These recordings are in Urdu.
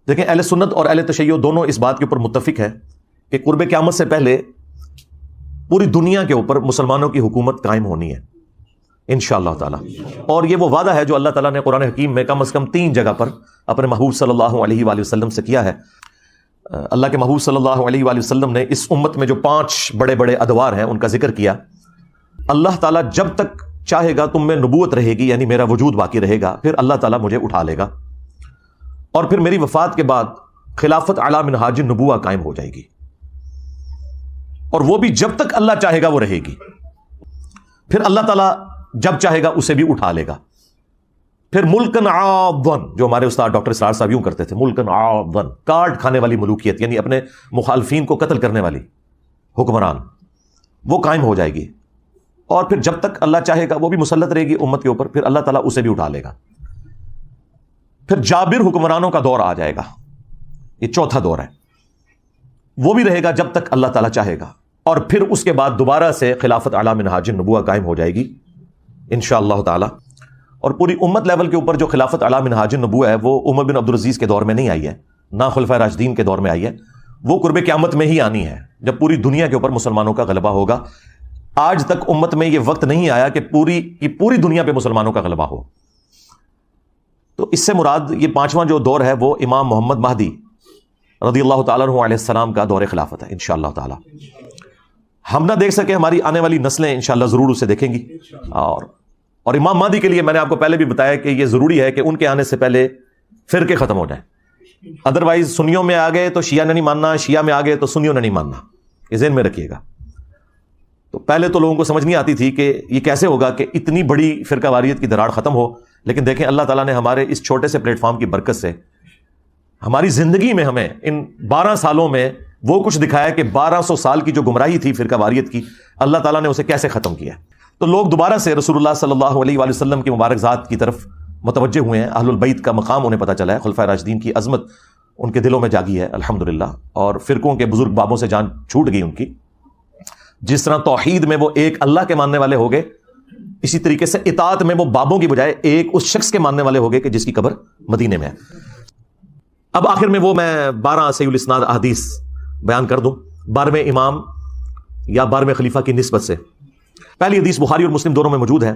دیکھیں اہل سنت اور اہل تشیع دونوں اس بات کے اوپر متفق ہے کہ قرب قیامت سے پہلے پوری دنیا کے اوپر مسلمانوں کی حکومت قائم ہونی ہے انشاءاللہ تعالی. اور یہ وہ وعدہ ہے جو اللہ تعالیٰ نے قرآن حکیم میں کم از کم 3 جگہ پر اپنے محبوب صلی اللہ علیہ وآلہ وسلم سے کیا ہے. اللہ کے محبوب صلی اللہ علیہ وآلہ وسلم نے اس امت میں جو 5 بڑے بڑے ادوار ہیں ان کا ذکر کیا. اللہ تعالیٰ جب تک چاہے گا تم میں نبوت رہے گی، یعنی میرا وجود باقی رہے گا، پھر اللہ تعالیٰ مجھے اٹھا لے گا اور پھر میری وفات کے بعد خلافت علی منہاج النبوہ قائم ہو جائے گی، اور وہ بھی جب تک اللہ چاہے گا وہ رہے گی. پھر اللہ تعالیٰ جب چاہے گا اسے بھی اٹھا لے گا. پھر ملکن عاضن، جو ہمارے استاد ڈاکٹر اسرار صاحب یوں کرتے تھے، ملکن عاضن، کاٹ کھانے والی ملوکیت، یعنی اپنے مخالفین کو قتل کرنے والی حکمران، وہ قائم ہو جائے گی. اور پھر جب تک اللہ چاہے گا وہ بھی مسلط رہے گی امت کے اوپر، پھر اللہ تعالیٰ اسے بھی اٹھا لے گا. پھر جابر حکمرانوں کا دور آ جائے گا، یہ چوتھا دور ہے، وہ بھی رہے گا جب تک اللہ تعالیٰ چاہے گا. اور پھر اس کے بعد دوبارہ سے خلافت علی منہاج النبوہ قائم ہو جائے گی انشاءاللہ تعالی. اور پوری امت لیول کے اوپر جو خلافت علی منہاج النبوہ ہے وہ عمر بن عبدالعزیز کے دور میں نہیں آئی ہے، نہ خلفائے راشدین کے دور میں آئی ہے، وہ قرب قیامت میں ہی آنی ہے جب پوری دنیا کے اوپر مسلمانوں کا غلبہ ہوگا. آج تک امت میں یہ وقت نہیں آیا کہ پوری دنیا پہ مسلمانوں کا غلبہ ہو. تو اس سے مراد یہ 5واں جو دور ہے وہ امام محمد مہدی رضی اللہ تعالیٰ عنہ علیہ السلام کا دور خلافت ہے انشاءاللہ تعالی. ہم نہ دیکھ سکے، ہماری آنے والی نسلیں انشاءاللہ ضرور اسے دیکھیں گی. اور امام مہدی کے لیے میں نے آپ کو پہلے بھی بتایا کہ یہ ضروری ہے کہ ان کے آنے سے پہلے فرقے ختم ہو جائیں. ادروائز سنیوں میں آ گئے تو شیعہ نے نہیں ماننا، شیعہ میں آ گئے تو سنیوں نے نہیں ماننا، یہ ذہن میں رکھیے گا. تو پہلے تو لوگوں کو سمجھ نہیں آتی تھی کہ یہ کیسے ہوگا کہ اتنی بڑی فرقہ واریت کی دراڑ ختم ہو. لیکن دیکھیں اللہ تعالیٰ نے ہمارے اس چھوٹے سے پلیٹ فارم کی برکت سے ہماری زندگی میں ہمیں ان 12 سالوں میں وہ کچھ دکھایا کہ 1200 سال کی جو گمراہی تھی فرقہ واریت کی، اللہ تعالیٰ نے اسے کیسے ختم کیا. تو لوگ دوبارہ سے رسول اللہ صلی اللہ علیہ وآلہ وسلم کی مبارک ذات کی طرف متوجہ ہوئے ہیں. اہل البیت کا مقام انہیں پتہ چلا ہے، خلفائے راشدین کی عظمت ان کے دلوں میں جاگی ہے الحمدللہ. اور فرقوں کے بزرگ بابوں سے جان چھوٹ گئی ان کی. جس طرح توحید میں وہ ایک اللہ کے ماننے والے ہو گئے، اسی طریقے سے اطاعت میں وہ بابوں کی بجائے ایک اس شخص کے ماننے والے ہو گئے کہ جس کی قبر مدینے میں ہے. اب آخر میں وہ میں 12 صحیح الاسناد احادیث بیان کر دوں 12ویں امام یا 12ویں خلیفہ کی نسبت سے. پہلی حدیث بخاری اور مسلم دونوں میں موجود ہے.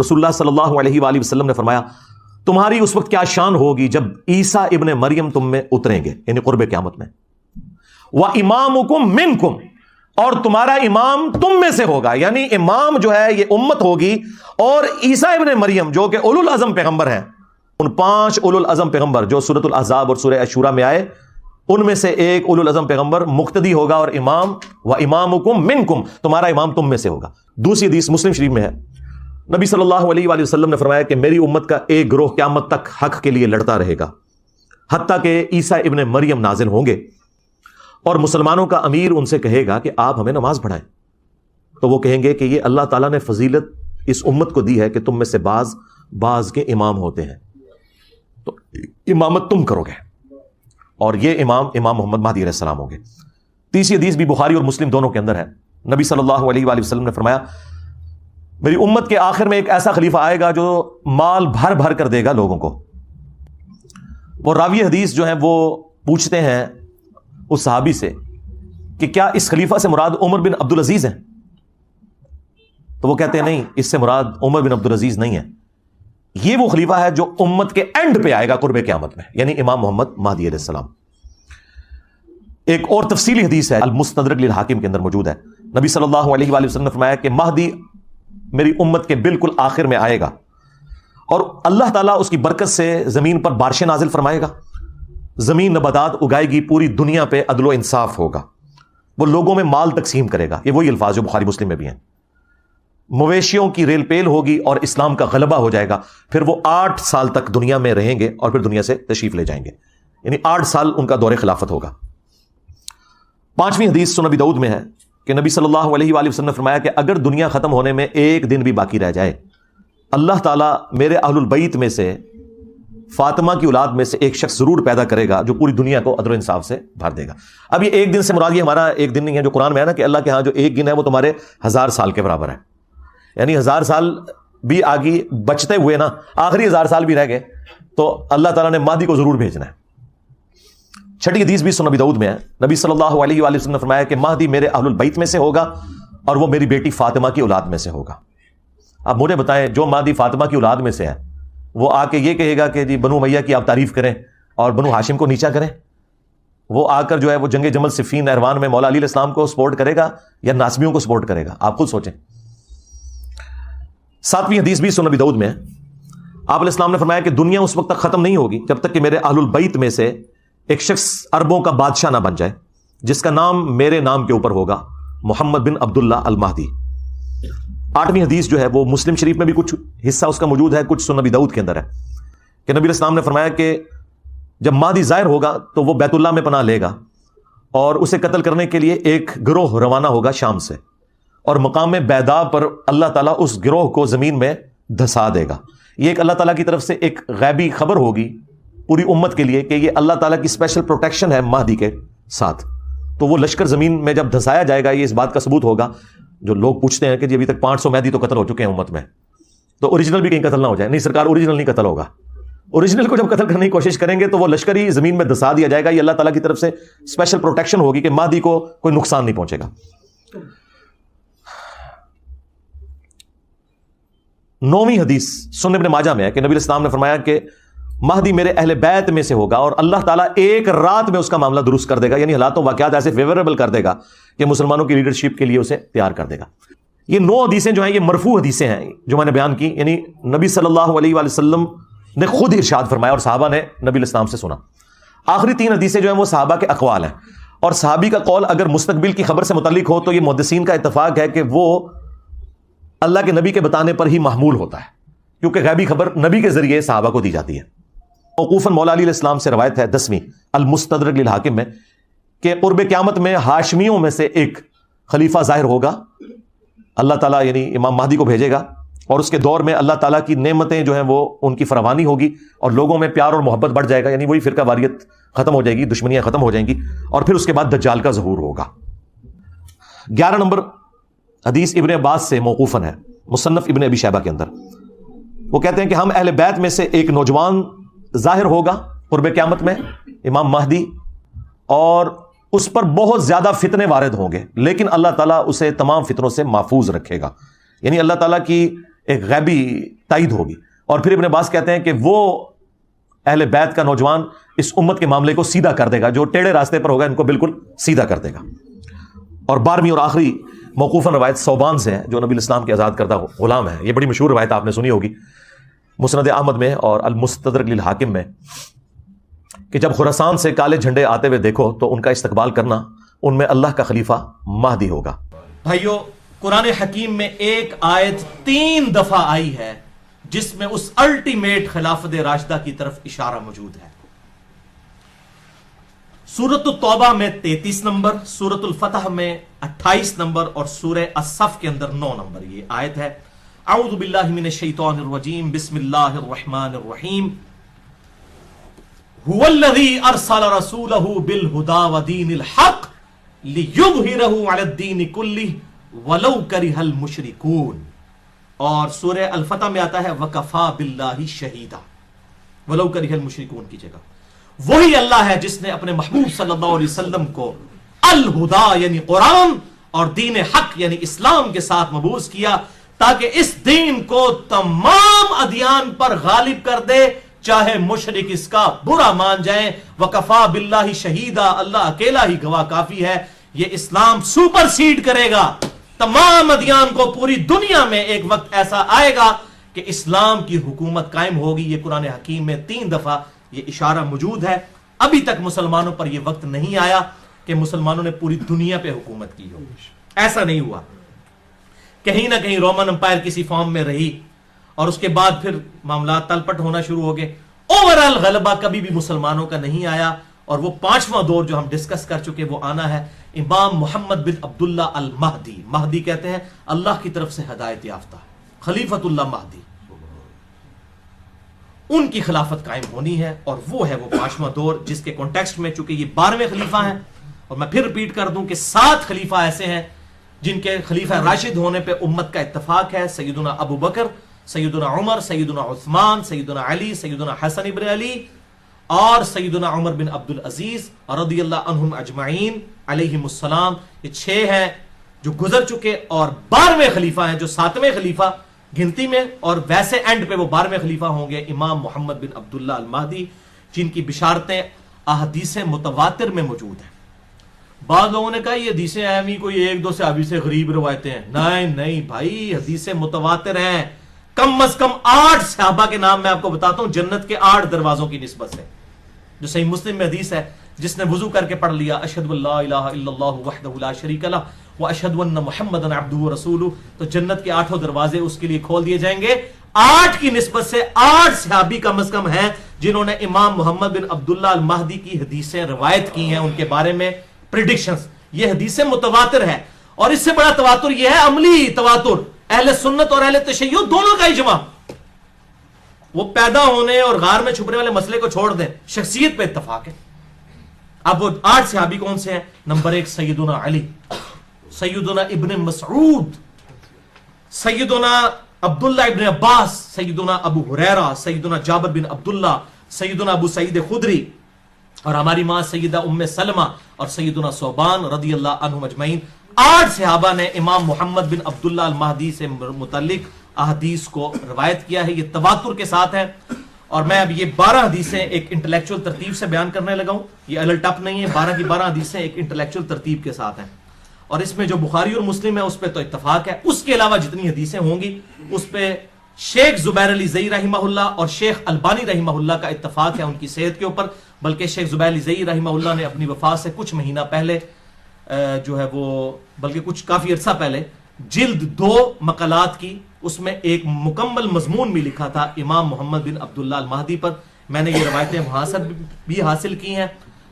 رسول اللہ صلی اللہ علیہ وآلہ وسلم نے فرمایا، تمہاری اس وقت کیا شان ہوگی جب عیسیٰ ابن مریم تم میں اتریں گے، یعنی قرب قیامت میں. وَإِمَامُكُم مِّنكُم، اور تمہارا امام تم میں سے ہوگا، یعنی امام جو ہے یہ امت ہوگی. اور عیسیٰ ابن مریم جو کہ اولو العزم پیغمبر ہیں، ان 5 اولو العزم پیغمبر جو سورۃ الاحزاب اور سورہ الشورى میں آئے، ان میں سے ایک اولو العزم پیغمبر مقتدی ہوگا اور امام وَإِمَامُكُم مِّنكُم، تمہارا امام تم میں سے ہوگا. دوسری حدیث مسلم شریف میں ہے، نبی صلی اللہ علیہ وآلہ وسلم نے فرمایا کہ میری امت کا ایک گروہ قیامت تک حق کے لیے لڑتا رہے گا حتیٰ کہ عیسیٰ ابن مریم نازل ہوں گے. اور مسلمانوں کا امیر ان سے کہے گا کہ آپ ہمیں نماز پڑھائیں، تو وہ کہیں گے کہ یہ اللہ تعالیٰ نے فضیلت اس امت کو دی ہے کہ تم میں سے بعض کے امام ہوتے ہیں، تو امامت تم کرو گے، اور یہ امام محمد مہدی علیہ السلام ہوں گے. تیسری حدیث بھی بخاری اور مسلم دونوں کے اندر ہے. نبی صلی اللہ علیہ وآلہ وسلم نے فرمایا، میری امت کے آخر میں ایک ایسا خلیفہ آئے گا جو مال بھر بھر کر دے گا لوگوں کو. وہ راوی حدیث جو ہیں وہ پوچھتے ہیں اس صحابی سے کہ کیا اس خلیفہ سے مراد عمر بن عبدالعزیز ہیں؟ تو وہ کہتے ہیں نہیں، اس سے مراد عمر بن عبدالعزیز نہیں ہے، یہ وہ خلیفہ ہے جو امت کے اینڈ پہ آئے گا قرب قیامت میں، یعنی امام محمد مہدی علیہ السلام. ایک اور تفصیلی حدیث ہے المستدرک للحاکم کے اندر موجود ہے. نبی صلی اللہ علیہ وآلہ وسلم نے فرمایا کہ مہدی میری امت کے بالکل آخر میں آئے گا اور اللہ تعالیٰ اس کی برکت سے زمین پر بارشیں نازل فرمائے گا، زمین نباتات اگائے گی، پوری دنیا پہ عدل و انصاف ہوگا، وہ لوگوں میں مال تقسیم کرے گا. یہ وہی الفاظ جو بخاری مسلم میں بھی ہیں. مویشیوں کی ریل پیل ہوگی اور اسلام کا غلبہ ہو جائے گا. پھر وہ 8 سال تک دنیا میں رہیں گے اور پھر دنیا سے تشریف لے جائیں گے، یعنی 8 سال ان کا دور خلافت ہوگا. 5ویں حدیث سنن ابی داؤد میں ہے کہ نبی صلی اللہ علیہ وآلہ وسلم نے فرمایا کہ اگر دنیا ختم ہونے میں ایک دن بھی باقی رہ جائے، اللہ تعالیٰ میرے اہل البیت میں سے فاطمہ کی اولاد میں سے ایک شخص ضرور پیدا کرے گا جو پوری دنیا کو عدل و انصاف سے بھر دے گا. اب یہ ایک دن سے مراد یہ ہمارا ایک دن نہیں ہے جو قرآن میں ہے نا کہ اللہ کے ہاں جو ایک دن ہے وہ تمہارے 1000 سال کے برابر ہے، یعنی 1000 سال بھی آگے بچتے ہوئے نا آخری 1000 سال بھی رہ گئے تو اللہ تعالیٰ نے مہدی کو ضرور بھیجنا ہے. چھٹی حدیث بھی سنن ابی داؤد میں ہے، نبی صلی اللہ علیہ وآلہ وسلم نے فرمایا کہ مہدی میرے اہل البیت میں سے ہوگا اور وہ میری بیٹی فاطمہ کی اولاد میں سے ہوگا۔ اب مجھے بتائیں، جو مہدی فاطمہ کی اولاد میں سے ہے وہ آ کے یہ کہے گا کہ جی بنو امیہ کی آپ تعریف کریں اور بنو ہاشم کو نیچا کریں؟ وہ آ کر جو ہے وہ جنگ جمل صفین نہروان میں مولا علی علیہ السلام کو سپورٹ کرے گا یا ناسبیوں کو سپورٹ کرے گا؟ آپ خود سوچیں۔ ساتویں حدیث بھی سنن ابی داؤد میں ہے، آپ علیہ السلام نے فرمایا کہ دنیا اس وقت تک ختم نہیں ہوگی جب تک کہ میرے اہل البیت میں سے ایک شخص عربوں کا بادشاہ نہ بن جائے جس کا نام میرے نام کے اوپر ہوگا، محمد بن عبداللہ المہدی۔ آٹھویں حدیث جو ہے وہ مسلم شریف میں بھی کچھ حصہ اس کا موجود ہے، کچھ سنن ابی داؤد کے اندر ہے کہ نبی علیہ السلام نے فرمایا کہ جب مہدی ظاہر ہوگا تو وہ بیت اللہ میں پناہ لے گا اور اسے قتل کرنے کے لیے ایک گروہ روانہ ہوگا شام سے، اور مقام بیدا پر اللہ تعالیٰ اس گروہ کو زمین میں دھسا دے گا۔ یہ ایک اللہ تعالیٰ کی طرف سے ایک غیبی خبر ہوگی پوری امت کے لیے کہ یہ اللہ تعالیٰ کی اسپیشل پروٹیکشن ہے مہدی کے ساتھ۔ تو وہ لشکر زمین میں جب دھسایا جائے گا، یہ اس بات کا ثبوت ہوگا۔ جو لوگ پوچھتے ہیں کہ جی ابھی تک 500 مہدی تو قتل ہو چکے ہیں امت میں، تو اوریجنل بھی کہیں قتل نہ ہو جائے۔ نہیں سرکار، اوریجنل نہیں قتل ہوگا۔ اوریجنل کو جب قتل کرنے کی کوشش کریں گے تو وہ لشکر ہی زمین میں دھسا دیا جائے گا۔ یہ اللہ تعالیٰ کی طرف سے اسپیشل پروٹیکشن ہوگی کہ مہدی کو کوئی نقصان نہیں پہنچے گا۔ 9ویں حدیث سنن ابن ماجہ میں ہے کہ نبی علیہ السلام نے فرمایا کہ مہدی میرے اہل بیت میں سے ہوگا اور اللہ تعالیٰ ایک رات میں اس کا معاملہ درست کر دے گا، یعنی حالات و واقعات ایسے فیوریبل کر دے گا کہ مسلمانوں کی لیڈرشپ کے لیے اسے تیار کر دے گا۔ یہ 9 حدیثیں جو ہیں یہ مرفوع حدیثیں ہیں جو میں نے بیان کی، یعنی نبی صلی اللہ علیہ وآلہ وسلم نے خود ارشاد فرمایا اور صحابہ نے نبی علیہ السلام سے سنا۔ آخری 3 حدیثیں جو ہیں وہ صحابہ کے اقوال ہیں، اور صحابی کا قول اگر مستقبل کی خبر سے متعلق ہو تو یہ محدثین کا اتفاق ہے کہ وہ اللہ کے نبی کے بتانے پر ہی محمول ہوتا ہے، کیونکہ غیبی خبر نبی کے ذریعے صحابہ کو دی جاتی ہے۔ موقوفاً مولا علی علیہ السلام سے روایت ہے 10ویں المستدرک للحاکم میں کہ قرب قیامت میں ہاشمیوں میں سے ایک خلیفہ ظاہر ہوگا، اللہ تعالیٰ یعنی امام مہدی کو بھیجے گا، اور اس کے دور میں اللہ تعالیٰ کی نعمتیں جو ہیں وہ ان کی فراوانی ہوگی اور لوگوں میں پیار اور محبت بڑھ جائے گا، یعنی وہی فرقہ واریت ختم ہو جائے گی، دشمنیاں ختم ہو جائیں گی، اور پھر اس کے بعد دجال کا ظہور ہوگا۔ 11 نمبر حدیث ابن عباس سے موقوفاً ہے، مصنف ابن ابی شیبہ کے اندر۔ وہ کہتے ہیں کہ ہم اہل بیت میں سے ایک نوجوان ظاہر ہوگا قرب قیامت میں، امام مہدی، اور اس پر بہت زیادہ فتنے وارد ہوں گے، لیکن اللہ تعالیٰ اسے تمام فتنوں سے محفوظ رکھے گا، یعنی اللہ تعالیٰ کی ایک غیبی تائید ہوگی۔ اور پھر ابن عباس کہتے ہیں کہ وہ اہل بیت کا نوجوان اس امت کے معاملے کو سیدھا کر دے گا، جو ٹیڑھے راستے پر ہوگا ان کو بالکل سیدھا کر دے گا۔ اور 12ویں اور آخری موقوفاً روایت ثوبان سے ہے، جو نبی الاسلام کے آزاد کردہ غلام ہے۔ یہ بڑی مشہور روایت آپ نے سنی ہوگی، مسند احمد میں اور المستدرک للحاکم میں، کہ جب خراسان سے کالے جھنڈے آتے ہوئے دیکھو تو ان کا استقبال کرنا، ان میں اللہ کا خلیفہ مہدی ہوگا۔ بھائیو، قرآن حکیم میں ایک آیت 3 دفعہ آئی ہے جس میں اس الٹیمیٹ خلافت راشدہ کی طرف اشارہ موجود ہے۔ سورۃ التوبہ میں 33 نمبر، سورۃ الفتح میں 28 نمبر، اور سورہ الصف کے اندر 9 نمبر یہ آیت ہے۔ اعوذ باللہ من الشیطان الرجیم، بسم اللہ الرحمن الرحیم۔ هو الذی ارسل رسولہ بالہدی ودین الحق لیظہرہ علی الدین کلہ ولو کرہ المشرکون۔ اور سورہ الفتح میں آتا ہے وکفی باللہ شہیدا، ولو کرہ المشرکون کی جگہ۔ وہی اللہ ہے جس نے اپنے محبوب صلی اللہ علیہ وسلم کو الہدا یعنی قرآن اور دین حق یعنی اسلام کے ساتھ مبعوث کیا، تاکہ اس دین کو تمام ادیان پر غالب کر دے، چاہے مشرک اس کا برا مان جائیں۔ وکفی باللہ شہیدا، اللہ اکیلا ہی گواہ کافی ہے، یہ اسلام سپر سیڈ کرے گا تمام ادیان کو۔ پوری دنیا میں ایک وقت ایسا آئے گا کہ اسلام کی حکومت قائم ہوگی۔ یہ قرآن حکیم میں 3 دفعہ یہ اشارہ موجود ہے۔ ابھی تک مسلمانوں پر یہ وقت نہیں آیا کہ مسلمانوں نے پوری دنیا پہ حکومت کی ہو، ایسا نہیں ہوا۔ کہیں نہ کہیں رومن امپائر کسی فارم میں رہی، اور اس کے بعد پھر معاملات تلپٹ ہونا شروع ہو گئے۔ اوورال غلبہ کبھی بھی مسلمانوں کا نہیں آیا، اور وہ 5واں دور جو ہم ڈسکس کر چکے وہ آنا ہے۔ امام محمد بن عبداللہ المہدی، مہدی کہتے ہیں اللہ کی طرف سے ہدایت یافتہ، خلیفۃ اللہ مہدی، ان کی خلافت قائم ہونی ہے، اور وہ ہے وہ 5واں دور جس کے کانٹیکسٹ میں، چونکہ یہ 12ویں خلیفہ ہیں، اور میں پھر ریپیٹ کر دوں کہ 7 خلیفہ ایسے ہیں جن کے خلیفہ راشد ہونے پہ امت کا اتفاق ہے۔ سیدنا ابو بکر، سیدنا عمر، سیدنا عثمان، سیدنا علی، سیدنا حسن ابن علی، اور سیدنا عمر بن عبد العزیز رضی اللہ عنہم اجمعین علیہم السلام. یہ 6 ہیں جو گزر چکے، اور 12ویں خلیفہ ہیں جو 7ویں خلیفہ گنتی میں، اور ویسے اینڈ پہ وہ 12ویں خلیفہ ہوں گے امام محمد بن عبداللہ المہدی، جن کی بشارتیں احادیث متواتر میں موجود ہیں. بعض لوگوں نے کہا یہ حدیثیں اہمی کوئی 1-2 صحابی سے غریب روایتیں ہیں. نہیں بھائی، حدیثیں متواتر ہیں. کم از کم 8 صحابہ کے نام میں آپ کو بتاتا ہوں جنت کے 8 دروازوں کی نسبت سے، جو صحیح مسلم میں حدیث ہے، جس نے وضو کر کے پڑھ لیا اشہد اللہ الہ الا اللہ وحدہ لا شریک لہ واشہد ان محمدا عبدہ ورسولہ، تو جنت کے 8 دروازے اس کے لیے کھول دیے جائیں گے. 8 کی نسبت سے 8 صحابی کم از کم ہیں جنہوں نے امام محمد بن عبداللہ المہدی کی حدیثیں روایت کی ہیں، ان کے بارے میں پریڈکشنز. یہ حدیثیں متواتر ہے، اور اس سے بڑا تواتر یہ ہے عملی تواتر. اہل سنت اور اہل تشیع دونوں کا اجماع. وہ پیدا ہونے اور غار میں چھپنے والے مسئلے کو چھوڑ دیں، شخصیت پہ اتفاق ہے. اب وہ 8 صحابی کون سے ہیں؟ نمبر 1 سیدنا علی، سیدنا ابن مسعود، سیدنا عبداللہ ابن عباس، سیدنا ابو ہریرہ، سیدنا جابر بن عبداللہ، سیدنا ابو سعید خدری، اور ہماری ماں سیدہ ام سلمہ اور سیدنا ثوبان رضی اللہ عنہم اجمعین. 8 صحابہ نے امام محمد بن عبداللہ المہدی سے متعلق احادیث کو روایت کیا ہے. یہ تواتر کے ساتھ ہے. اور میں اب یہ 12 حدیثیں ایک انٹلیکچوئل ترتیب سے بیان کرنے لگا ہوں. یہ الل ٹپ نہیں ہے، 12 کی 12 حدیثیں ایک انٹلیکچوئل ترتیب کے ساتھ ہیں. اور اس میں جو بخاری اور مسلم ہے اس پہ تو اتفاق ہے. اس کے علاوہ جتنی حدیثیں ہوں گی اس پہ شیخ زبیر علی زئی رحمہ اللہ اور شیخ البانی رحمہ اللہ کا اتفاق ہے ان کی صحت کے اوپر. بلکہ شیخ زبیر علی زئی رحمہ اللہ نے اپنی وفات سے کچھ مہینہ پہلے جو ہے وہ، بلکہ کچھ کافی عرصہ پہلے، جلد 2 مقالات کی، اس میں ایک مکمل مضمون بھی لکھا تھا امام محمد بن عبداللہ المہدی پر. میں نے یہ روایتیں وہاں سے بھی حاصل کی ہیں،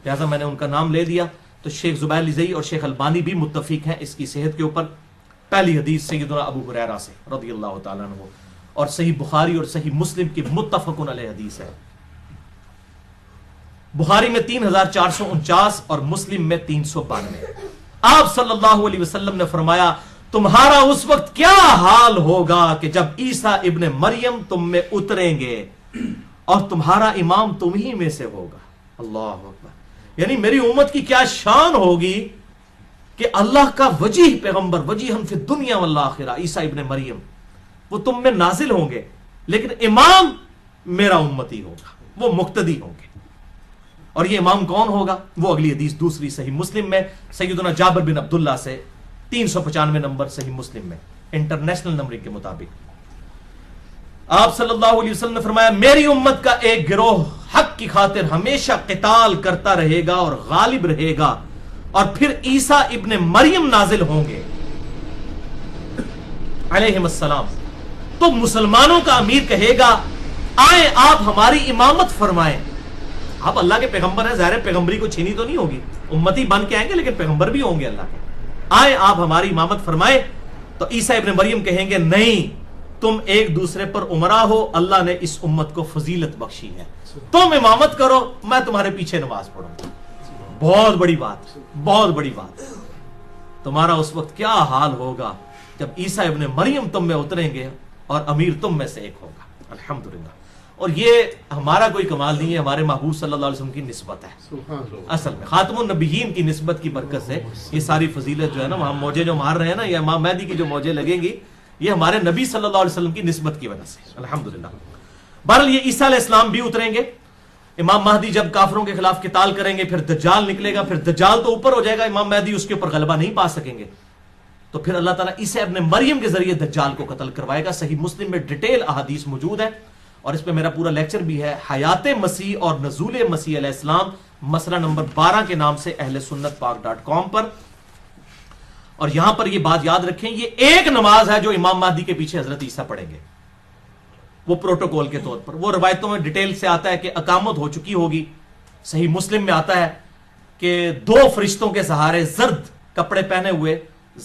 لہٰذا میں نے ان کا نام لے دیا. تو شیخ زبیر علی زئی اور شیخ البانی بھی متفق ہیں اس کی صحت کے اوپر. پہلی حدیث سیدنا ابو ہریرہ سے رضی اللہ تعالیٰ عنہ، اور صحیح بخاری اور صحیح مسلم کی متفق علیہ حدیث ہے. بخاری میں 3449 اور مسلم میں 392. آپ صلی اللہ علیہ وسلم نے فرمایا تمہارا اس وقت کیا حال ہوگا کہ جب عیسیٰ ابن مریم تم میں اتریں گے اور تمہارا امام تم ہی میں سے ہوگا. اللہ اکبر. یعنی میری امت کی کیا شان ہوگی کہ اللہ کا وجیح پیغمبر، وجیحاً فی الدنیا والآخرہ، عیسیٰ ابن مریم، وہ تم میں نازل ہوں گے، لیکن امام میرا امتی ہوگا، وہ مقتدی ہوں گے. اور یہ امام کون ہوگا؟ وہ اگلی حدیث دوسری صحیح مسلم میں سیدنا جابر بن عبداللہ سے 395 نمبر صحیح مسلم میں انٹرنیشنل نمبرنگ کے مطابق. آپ صلی اللہ علیہ وسلم نے فرمایا میری امت کا ایک گروہ حق کی خاطر ہمیشہ قتال کرتا رہے گا اور غالب رہے گا، اور پھر عیسیٰ ابن مریم نازل ہوں گے علیہم السلام. تو مسلمانوں کا امیر کہے گا آئیں آپ ہماری امامت فرمائیں. آپ اللہ کے پیغمبر ہیں، ظاہر پیغمبری کو چھینی تو نہیں ہوگی، امتی بن کے آئیں گے لیکن پیغمبر بھی ہوں گے اللہ کے. آئیں آپ ہماری امامت فرمائیں. تو عیسیٰ ابن مریم کہیں گے نہیں، تم ایک دوسرے پر امراء ہو، اللہ نے اس امت کو فضیلت بخشی ہے، تم امامت کرو، میں تمہارے پیچھے نماز پڑھوں گا. بہت بڑی بات، بہت بڑی بات. تمہارا اس وقت کیا حال ہوگا جب عیسیٰ ابن مریم تم میں اتریں گے اور امیر تم میں سے ایک ہوگا. الحمدللہ. اور یہ ہمارا کوئی کمال نہیں ہے، ہمارے محبوب صلی اللہ علیہ وسلم کی نسبت ہے. اصل میں خاتم النبیین کی نسبت کی برکت سے یہ ساری فضیلت جو ہے نا، وہاں موجے جو مار رہے ہیں نا، یہ امام مہدی کی جو موجے لگیں گی، یہ ہمارے نبی صلی اللہ علیہ وسلم کی نسبت کی وجہ سے. الحمدللہ. بہرحال یہ عیسیٰ علیہ السلام بھی اتریں گے. امام مہدی جب کافروں کے خلاف قتال کریں گے، پھر دجال نکلے گا، پھر دجال تو اوپر ہو جائے گا، امام مہدی اس کے اوپر غلبہ نہیں پا سکیں گے. تو پھر اللہ تعالیٰ عیسیٰ ابن مریم کے ذریعے دجال کو قتل کروائے گا. صحیح مسلم میں ڈیٹیل احادیث موجود ہے، اور اس پہ میرا پورا لیکچر بھی ہے، حیات مسیح اور نزول مسیح علیہ السلام، مسئلہ نمبر 12 کے نام سے اہل سنت پاک.com پر. اور یہاں پر یہ بات یاد رکھیں، یہ ایک نماز ہے جو امام مہدی کے پیچھے حضرت عیسیٰ پڑھیں گے، وہ پروٹوکول کے طور پر. وہ روایتوں میں ڈیٹیل سے آتا ہے کہ اقامت ہو چکی ہوگی. صحیح مسلم میں آتا ہے کہ 2 فرشتوں کے سہارے زرد کپڑے پہنے ہوئے،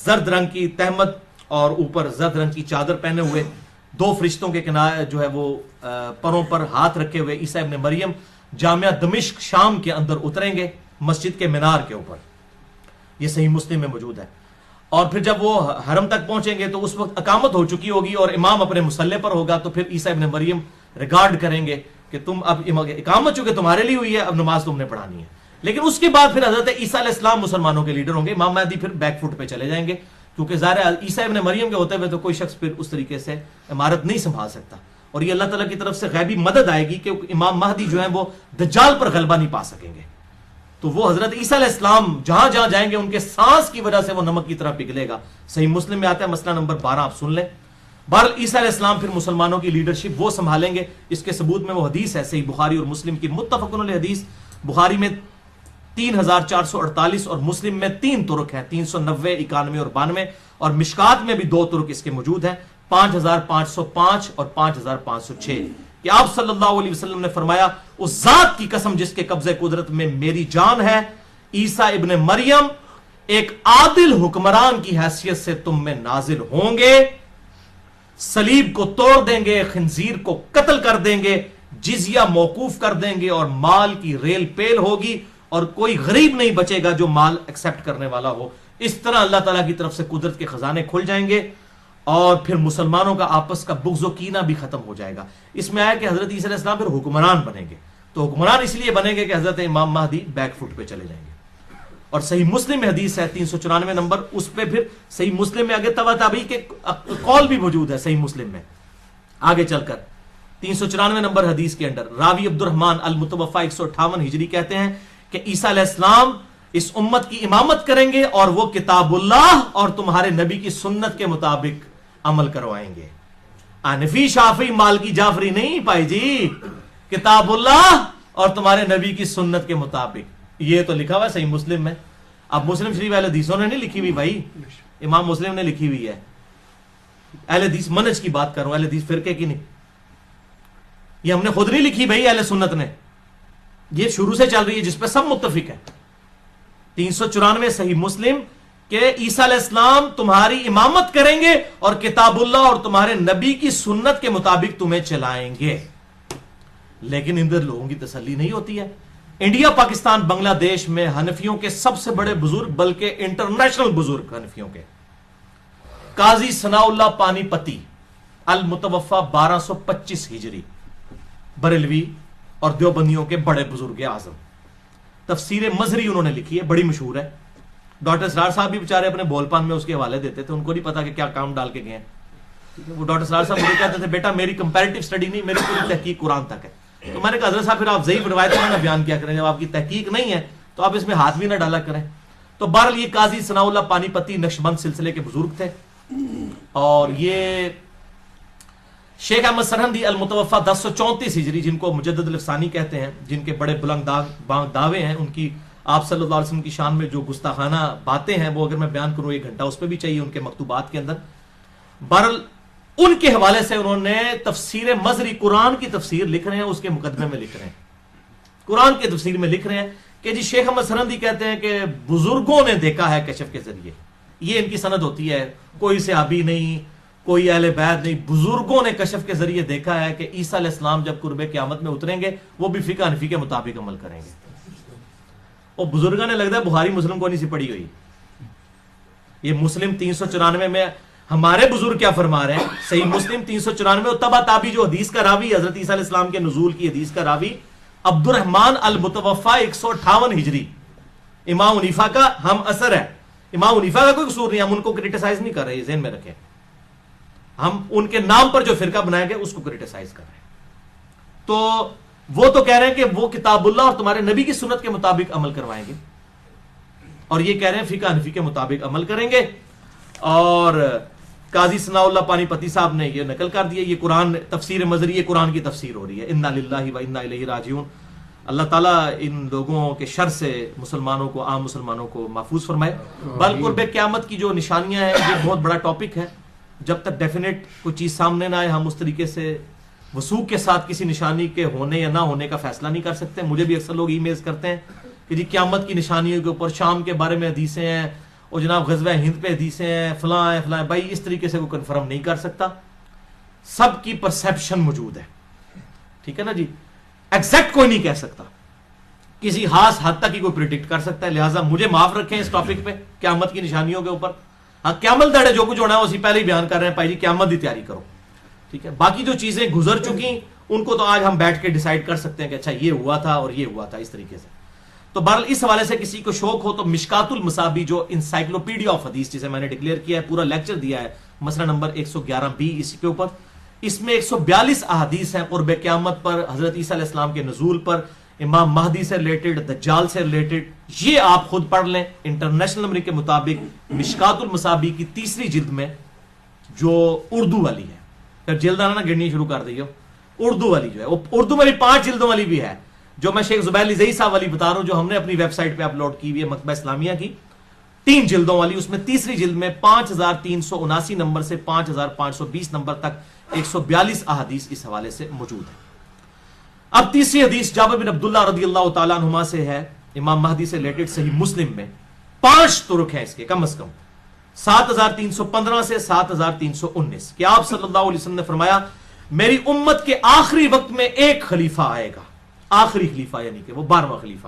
زرد رنگ کی تہمت اور اوپر زرد رنگ کی چادر پہنے ہوئے، 2 فرشتوں کے کنارے جو ہے وہ پروں پر ہاتھ رکھے ہوئے عیسیٰ ابن مریم جامعہ دمشق شام کے اندر اتریں گے، مسجد کے مینار کے اوپر. یہ صحیح مسلم میں موجود ہے. اور پھر جب وہ حرم تک پہنچیں گے تو اس وقت اقامت ہو چکی ہوگی اور امام اپنے مصلی پر ہوگا. تو پھر عیسیٰ ابن مریم ریگارڈ کریں گے کہ تم اب اقامت چونکہ تمہارے لیے ہوئی ہے، اب نماز تم نے پڑھانی ہے. لیکن اس کے بعد پھر حضرت عیسیٰ علیہ السلام مسلمانوں کے لیڈر ہوں گے. امام مہدی پھر بیک فٹ پہ چلے جائیں گے، کیونکہ ظاہر عیسیٰ ابن مریم کے ہوتے ہوئے تو کوئی شخص پھر اس طریقے سے عمارت نہیں سنبھال سکتا. اور یہ اللہ تعالیٰ کی طرف سے غیبی مدد آئے گی کہ امام مہدی جو ہیں وہ دجال پر غلبہ نہیں پا سکیں گے. تو وہ حضرت عیسیٰ علیہ السلام جہاں جہاں جائیں گے ان کے سانس کی وجہ سے وہ نمک کی طرح پگھلے گا. صحیح مسلم میں آتا ہے مسئلہ نمبر 12، آپ سن لیں. بہرحال عیسیٰ علیہ السلام پھر مسلمانوں کی لیڈرشپ وہ سنبھالیں گے. اس کے ثبوت میں وہ حدیث ہے صحیح بخاری اور مسلم کی متفق علیہ حدیث. بخاری میں 3448 اور مسلم میں 3 طرق ہیں، 390، 91 اور 92، اور مشکات میں بھی 2 طرق اس کے موجود ہیں، 5505 اور 5506، کہ آپ صلی اللہ علیہ وسلم نے فرمایا اس ذات کی قسم جس کے قبضے قدرت میں میری جان ہے، عیسیٰ ابن مریم ایک عادل حکمران کی حیثیت سے تم میں نازل ہوں گے، صلیب کو توڑ دیں گے، خنزیر کو قتل کر دیں گے، جزیہ موقوف کر دیں گے، اور مال کی ریل پیل ہوگی اور کوئی غریب نہیں بچے گا جو مال ایکسپٹ کرنے والا ہو. اس طرح اللہ تعالیٰ کی طرف سے قدرت کے خزانے کھل جائیں گے اور پھر مسلمانوں کا آپس کا بغض و کینہ بھی ختم ہو جائے گا. اس میں آیا کہ حضرت عیسیٰ علیہ السلام پھر حکمران بنیں گے. تو حکمران اس لیے بنیں گے کہ حضرت امام مہدی بیک فٹ پہ چلے جائیں گے. اور صحیح مسلم میں حدیث ہے 394 نمبر، اس پہ پھر صحیح مسلم میں آگے تبع تابعی کے قول بھی موجود ہے. صحیح مسلم میں آگے چل کر 394 نمبر حدیث کے اندر راوی عبد الرحمن المتوفا 158 ہجری کہتے ہیں کہ عیسیٰ علیہ السلام اس امت کی امامت کریں گے اور وہ کتاب اللہ اور تمہارے نبی کی سنت کے مطابق عمل کروائیں گے. حنفی شافعی مالکی جعفری نہیں پائی جی، کتاب اللہ اور تمہارے نبی کی سنت کے مطابق. یہ تو لکھا ہوا ہے صحیح مسلم میں. اب مسلم شریف اہل حدیثوں نے نہیں لکھی ہوئی بھائی، امام مسلم نے لکھی ہوئی ہے. اہل حدیث منہج کی بات کروں، اہل حدیث فرقے کی نہیں. یہ ہم نے خود نہیں لکھی بھائی، اہل سنت نے. یہ شروع سے چل رہی ہے جس پہ سب متفق ہے. 394 صحیح مسلم کہ عیسیٰ علیہ السلام تمہاری امامت کریں گے اور کتاب اللہ اور تمہارے نبی کی سنت کے مطابق تمہیں چلائیں گے. لیکن ادھر لوگوں کی تسلی نہیں ہوتی ہے. انڈیا، پاکستان، بنگلہ دیش میں حنفیوں کے سب سے بڑے بزرگ، بلکہ انٹرنیشنل بزرگ حنفیوں کے، قاضی ثناء اللہ پانی پتی المتوفا 1225 ہجری، بریلوی اور دیوبندیوں کے بڑے بزرگ اعظم. تفسیر مظہری انہوں نے لکھی ہے، بڑی مشہور ہے. ڈاکٹر سرار صاحب بھی بیچارے اپنے بول پان میں اس کے حوالے دیتے تھے، ان کو نہیں پتا کہ کیا کام ڈال کے گئے ہیں. وہ ڈاکٹر سرار صاحب مجھے کہتے تھے بیٹا میری کمپیریٹو اسٹڈی نہیں، میری پوری تحقیق قرآن تک ہے. تو میں نے کہا حضرت صاحب پھر آپ ضعیف روایتیں نہ بیان کیا کریں، جب آپ کی تحقیق نہیں ہے تو آپ اس میں ہاتھ بھی نہ ڈالا کریں. تو بہرحال یہ قاضی ثناء اللہ پانی پتی نقشبند سلسلے کے بزرگ تھے، اور یہ شیخ احمد سرہندی المتوفا 1034 ہجری، جن کو مجدد الافسانی کہتے ہیں، جن کے بڑے بلند دعوے ہیں، ان کی آپ صلی اللہ علیہ وسلم کی شان میں جو گستاخانہ باتیں ہیں وہ اگر میں بیان کروں 1 گھنٹہ اس پہ بھی چاہیے ان کے مکتوبات کے اندر. بہرحال ان کے حوالے سے انہوں نے تفسیر مظہری، قرآن کی تفسیر لکھ رہے ہیں، اس کے مقدمے میں لکھ رہے ہیں، قرآن کی تفسیر میں لکھ رہے ہیں کہ جی شیخ احمد سرہندی کہتے ہیں کہ بزرگوں نے دیکھا ہے کشف کے ذریعے. یہ ان کی سند ہوتی ہے، کوئی صحابی نہیں، کوئی اہل بیت نہیں، بزرگوں نے کشف کے ذریعے دیکھا ہے کہ عیسیٰ علیہ السلام جب قرب قیامت میں اتریں گے وہ بھی فقہ حنفی کے مطابق عمل کریں گے. اور بزرگوں نے لگتا ہے بخاری مسلم کو نہیں سی پڑھی ہوئی. یہ مسلم 394 میں ہمارے بزرگ کیا فرما رہے ہیں، صحیح مسلم 394 تبع تابعی جو حدیث کا راوی حضرت عیسیٰ علیہ السلام کے نزول کی حدیث کا راوی عبد الرحمن المتوفا 158 ہجری، امام حنیفہ کا ہم اثر ہے. امام حنیفہ کا کوئی قصور نہیں، ہم ان کو کرٹیسائز نہیں کر رہے، ذہن میں رکھیں. ہم ان کے نام پر جو فرقہ بنایا گیا اس کو کرٹیسائز کر رہے ہیں. تو وہ تو کہہ رہے ہیں کہ وہ کتاب اللہ اور تمہارے نبی کی سنت کے مطابق عمل کروائیں گے، اور یہ کہہ رہے ہیں فقہ حنفی کے مطابق عمل کریں گے. اور قاضی ثناء اللہ پانی پتی صاحب نے یہ نقل کر دیا. یہ قرآن تفسیر مظہری، یہ قرآن کی تفسیر ہو رہی ہے. انا للہ و انا الیہ راجعون. اللہ تعالیٰ ان لوگوں کے شر سے مسلمانوں کو، عام مسلمانوں کو محفوظ فرمائے. بل قرب قیامت کی جو نشانیاں ہیں یہ بہت بڑا ٹاپک ہے. جب تک ڈیفینیٹ کوئی چیز سامنے نہ آئے ہم اس طریقے سے وثوق کے ساتھ کسی نشانی کے ہونے یا نہ ہونے کا فیصلہ نہیں کر سکتے. مجھے بھی اکثر لوگ ای میلز کرتے ہیں کہ جی قیامت کی نشانیوں کے اوپر شام کے بارے میں حدیثیں ہیں، اور جناب غزوہ ہند پہ حدیثیں ہیں، فلاں ہے فلاں. بھائی اس طریقے سے وہ کنفرم نہیں کر سکتا. سب کی پرسیپشن موجود ہے، ٹھیک ہے نا جی. ایگزیکٹ کوئی نہیں کہہ سکتا، کسی خاص حد تک ہی کوئی پریڈکٹ کر سکتا ہے. لہٰذا مجھے معاف رکھیں اس ٹاپک پہ، قیامت کی نشانیوں کے اوپر. ہاں قیامت دڑے جو کچھ ہونا ہے اسی پہلے ہی بیان کر رہے ہیں. بھائی جی قیامت کی تیاری کرو، ٹھیک ہے. باقی جو چیزیں گزر چکی ان کو تو آج ہم بیٹھ کے ڈیسائیڈ کر سکتے ہیں کہ اچھا یہ ہوا تھا اور یہ ہوا تھا اس طریقے سے. تو بہرحال اس حوالے سے کسی کو شوق ہو تو مشکات المصابیح جو انسائکلوپیڈیا آف حدیث جسے میں نے ڈکلیئر کیا ہے, پورا لیکچر دیا ہے مسئلہ نمبر 111B اس کے اوپر. اس میں 142 احادیث ہیں قرب قیامت پر, حضرت عیسیٰ علیہ السلام کے نزول پر, امام مہدی سے ریلیٹڈ, دجال سے ریلیٹڈ. یہ آپ خود پڑھ لیں. انٹرنیشنل نمبر کے مطابق مشکات المصابیح کی تیسری جلد میں جو اردو والی ہے, پھر جلد آنا گرنی شروع کر دیو, اردو والی جو ہے وہ اردو میں بھی 5 جلدوں والی بھی ہے, جو میں شیخ زبیر لذیذ صاحب والی بتا رہا ہوں جو ہم نے اپنی ویب سائٹ پہ اپلوڈ کی ہوئی ہے مکتبہ اسلامیہ کی, 3 جلدوں والی. اس میں تیسری جلد میں 5379 نمبر سے 5520 نمبر تک 142 احادیث اس حوالے سے موجود ہیں. اب تیسری حدیث جابر بن عبداللہ رضی اللہ تعالیٰ عنہما سے ہے, امام مہدی سے ریلیٹڈ, صحیح مسلم میں 5 طرق ہیں اس کے کم از کم, 7315 سے 7319, کہ آپ صلی اللہ علیہ وسلم نے فرمایا میری امت کے آخری وقت میں ایک خلیفہ آئے گا, آخری خلیفہ یعنی کہ وہ 12واں خلیفہ,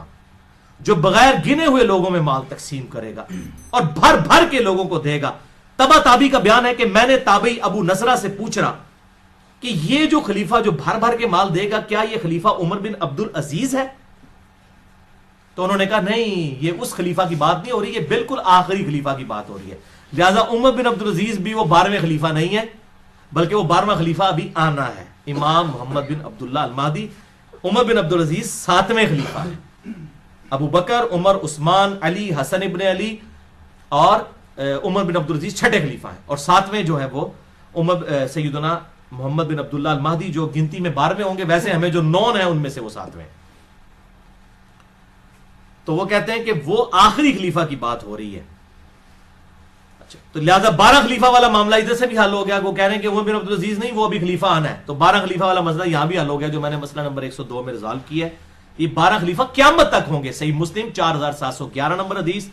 جو بغیر گنے ہوئے لوگوں میں مال تقسیم کرے گا اور بھر بھر کے لوگوں کو دے گا. تبا تابی کا بیان ہے کہ میں نے تابعی ابو نضرہ سے پوچھ رہا کہ یہ جو خلیفہ جو بھر بھر کے مال دے گا کیا یہ خلیفہ عمر بن عبد العزیز ہے؟ تو انہوں نے کہا نہیں, یہ اس خلیفہ کی بات نہیں ہو رہی, یہ بالکل آخری خلیفہ کی بات ہو رہی ہے. لہذا عمر بن عبد العزیز بھی وہ 12ویں خلیفہ نہیں ہے, بلکہ وہ 12واں خلیفہ ابھی آنا ہے, امام محمد بن عبداللہ المہدی. عمر بن عبد العزیز 7ویں خلیفہ ہے. ابو بکر, عمر, عثمان, علی, حسن ابن علی اور عمر بن عبد العزیز 6ٹھے خلیفہ ہیں, اور 7ویں جو ہے وہ سیدنا محمد بن عبداللہ المہدی جو گنتی میں 12ویں ہوں گے, ویسے ہمیں جو 9 ہیں ان میں سے وہ 7ویں. تو وہ کہتے ہیں کہ وہ آخری خلیفہ کی بات ہو رہی ہے. اچھا, تو لہذا 12 خلیفہ والا معاملہ ادھر سے بھی حل ہو گیا. وہ کہہ رہے ہیں کہ عمر بن عبد العزیز نہیں, وہ ابھی خلیفہ آنا ہے, تو 12 خلیفہ والا مسئلہ یہاں بھی حل ہو گیا جو میں نے مسئلہ نمبر 102 میں ریزالو کیا ہے. یہ 12 خلیفہ قیامت تک ہوں گے. صحیح مسلم 4711 نمبر حدیث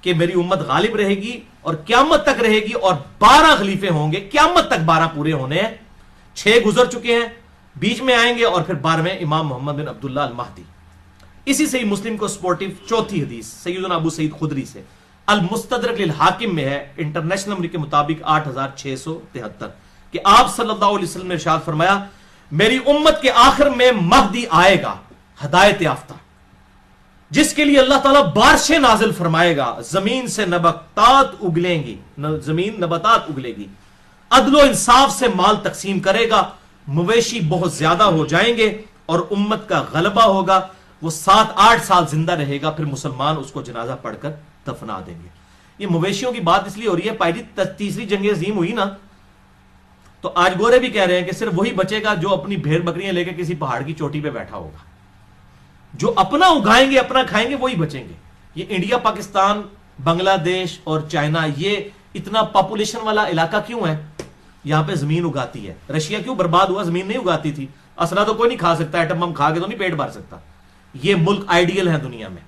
کہ میری امت غالب رہے گی اور قیامت تک رہے گی, اور 12 خلیفے ہوں گے, قیامت تک 12 پورے ہونے ہیں. 6 گزر چکے ہیں, بیچ میں آئیں گے, اور پھر 12ویں امام محمد بن عبداللہ المہدی. اسی صحیح مسلم کو سپورٹیو چوتھی حدیث سیدنا ابو سعید خدری سے المستدرک للحاکم میں ہے, انٹرنیشنل نمبر کے مطابق 8673, کہ آپ صلی اللہ علیہ وسلم نے ارشاد فرمایا میری امت کے آخر میں مہدی آئے گا ہدایت یافتہ, جس کے لیے اللہ تعالیٰ بارشیں نازل فرمائے گا, زمین سے نباتات اگلیں گی, زمین نباتات اگلے گی, عدل و انصاف سے مال تقسیم کرے گا, مویشی بہت زیادہ ہو جائیں گے اور امت کا غلبہ ہوگا. وہ 7-8 سال زندہ رہے گا, پھر مسلمان اس کو جنازہ پڑھ کر دفنا دیں گے. یہ مویشیوں کی بات اس لیے ہو رہی ہے, پہلی تیسری جنگ عظیم ہوئی نا, تو آج گورے بھی کہہ رہے ہیں کہ صرف وہی بچے گا جو اپنی بھیڑ بکریاں لے کے کسی پہاڑ کی چوٹی پہ بیٹھا ہوگا. جو اپنا اگائیں گے, اپنا کھائیں گے, وہی بچیں گے. یہ انڈیا, پاکستان, بنگلہ دیش اور چائنا, یہ اتنا پاپولیشن والا علاقہ کیوں ہے؟ یہاں پہ زمین اگاتی ہے. رشیا کیوں برباد ہوا؟ زمین نہیں اگاتی تھی. اسلحہ تو کوئی نہیں کھا سکتا, ایٹم بم کھا کے تو نہیں پیٹ بھر سکتا. یہ ملک آئیڈیل ہے دنیا میں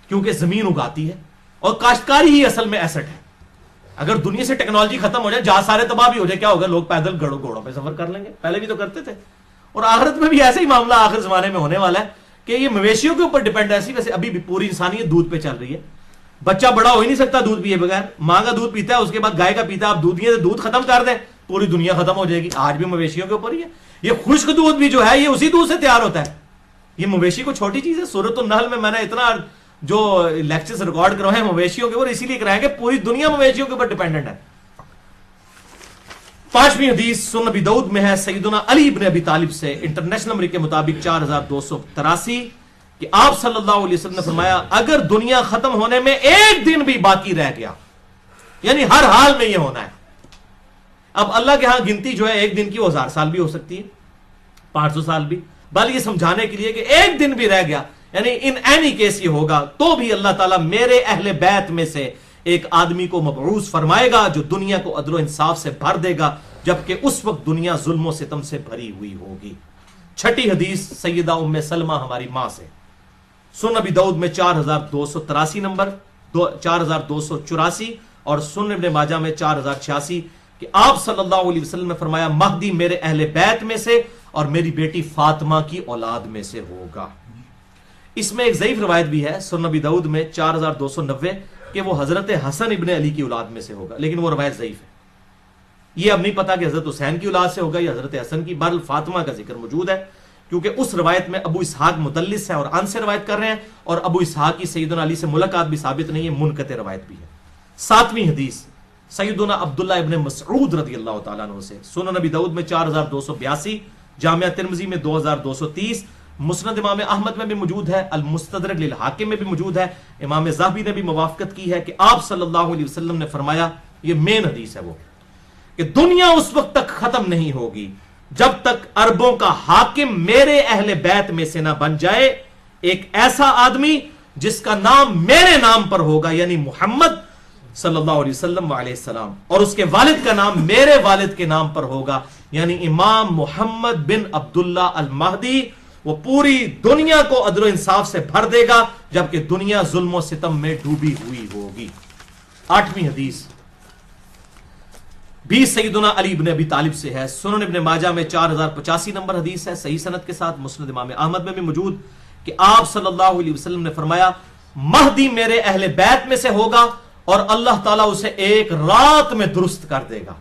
کیونکہ زمین اگاتی ہے, اور کاشتکاری ہی اصل میں ایسٹ ہے. اگر دنیا سے ٹیکنالوجی ختم ہو جائے, جہاز سارے تباہ بھی ہو جائے, کیا ہوگا؟ لوگ پیدل گھوڑوں پہ سفر کر لیں گے, پہلے بھی تو کرتے تھے. اور آخرت میں بھی ایسا ہی معاملہ آخر زمانے میں ہونے والا ہے کہ یہ مویشیوں کے اوپر ڈیپینڈ ہے. ویسے ابھی بھی پوری انسانیت دودھ پہ چل رہی ہے. بچہ بڑا ہو ہی نہیں سکتا دودھ پیے بغیر, ماں کا دودھ پیتا ہے, اس کے بعد گائے کا پیتا ہے. آپ دودھ ختم کر دیں, پوری دنیا ختم ہو جائے گی. آج بھی مویشیوں کے اوپر ہی ہے. یہ خشک دودھ بھی جو ہے یہ اسی دودھ سے تیار ہوتا ہے. یہ مویشی کو چھوٹی چیز ہے. سورۃ النحل میں نے اتنا جو لیکچرز ریکارڈ کروائے ہیں مویشیوں کے اوپر, اسی لیے کرائیں کہ پوری دنیا مویشیوں کے اوپر ڈیپینڈنٹ ہے. 5ویں حدیث سنن ابی داؤد میں ہے سیدنا علی ابن ابی طالب سے, انٹرنیشنل نمبر کے مطابق 4283, کہ آپ صلی اللہ علیہ وسلم نے فرمایا اگر دنیا ختم ہونے میں ایک دن بھی باقی رہ گیا, یعنی ہر حال میں یہ ہونا ہے. اب اللہ کے ہاں گنتی جو ہے ایک دن کی وہ 1000 سال بھی ہو سکتی ہے, 500 سال بھی, بل یہ سمجھانے کے لیے کہ ایک دن بھی رہ گیا, یعنی ان اینی کیس یہ ہوگا, تو بھی اللہ تعالیٰ میرے اہل بیت میں سے ایک آدمی کو مبعوث فرمائے گا جو دنیا کو عدل و انصاف سے بھر دے گا, جبکہ اس وقت دنیا ظلم و ستم سے بھری ہوئی ہوگی. 6ٹھی حدیث سیدہ ام سلمہ ہماری ماں سے, سنن ابی داؤد میں 4283 نمبر, 4284, اور سنن ابن ماجہ میں 4086, کہ آپ صلی اللہ علیہ وسلم نے فرمایا مہدی میرے اہل بیت میں سے اور میری بیٹی فاطمہ کی اولاد میں سے ہوگا. اس میں ایک ضعیف روایت بھی ہے سنن ابی داؤد میں 4290 کہ وہ حضرت حسن ابن علی کی اولاد میں سے ہوگا, لیکن وہ روایت ضعیف ہے. یہ اب نہیں پتا کہ حضرت حسین کی اولاد سے ہوگا یا حضرت حسن کی، بہرحال فاطمہ کا ذکر موجود ہے، کیونکہ اس روایت میں ابو اسحاق مدلس ہے اور ان سے روایت کر رہے ہیں، اور ابو اسحاق کی سیدنا علی سے ملاقات بھی ثابت نہیں ہے، منقطع روایت بھی ہے۔ 7ویں حدیث سیدنا عبداللہ ابن مسعود رضی اللہ تعالیٰ عنہ سے، سنن نبی داؤد میں 4282، جامعہ ترمذی میں 2230، مسند امام احمد میں بھی موجود ہے، المستدرک للحاکم میں بھی موجود ہے، امام ذہبی نے بھی موافقت کی ہے کہ آپ صلی اللہ علیہ وسلم نے فرمایا، یہ مین حدیث ہے وہ، کہ دنیا اس وقت تک ختم نہیں ہوگی جب تک عربوں کا حاکم میرے اہل بیت میں سے نہ بن جائے ایک ایسا آدمی جس کا نام میرے نام پر ہوگا، یعنی محمد صلی اللہ علیہ وسلم علیہ السلام، اور اس کے والد کا نام میرے والد کے نام پر ہوگا، یعنی امام محمد بن عبداللہ المہدی۔ وہ پوری دنیا کو عدل و انصاف سے بھر دے گا جبکہ دنیا ظلم و ستم میں ڈوبی ہوئی ہوگی۔ 8ویں حدیث بھی سیدنا علی بن ابی طالب سے ہے، سنن ابن ماجہ میں 4085 نمبر حدیث ہے، صحیح سند کے ساتھ، مسند امام احمد میں بھی موجود، کہ آپ صلی اللہ علیہ وسلم نے فرمایا، مہدی میرے اہل بیت میں سے ہوگا اور اللہ تعالیٰ اسے ایک رات میں درست کر دے گا۔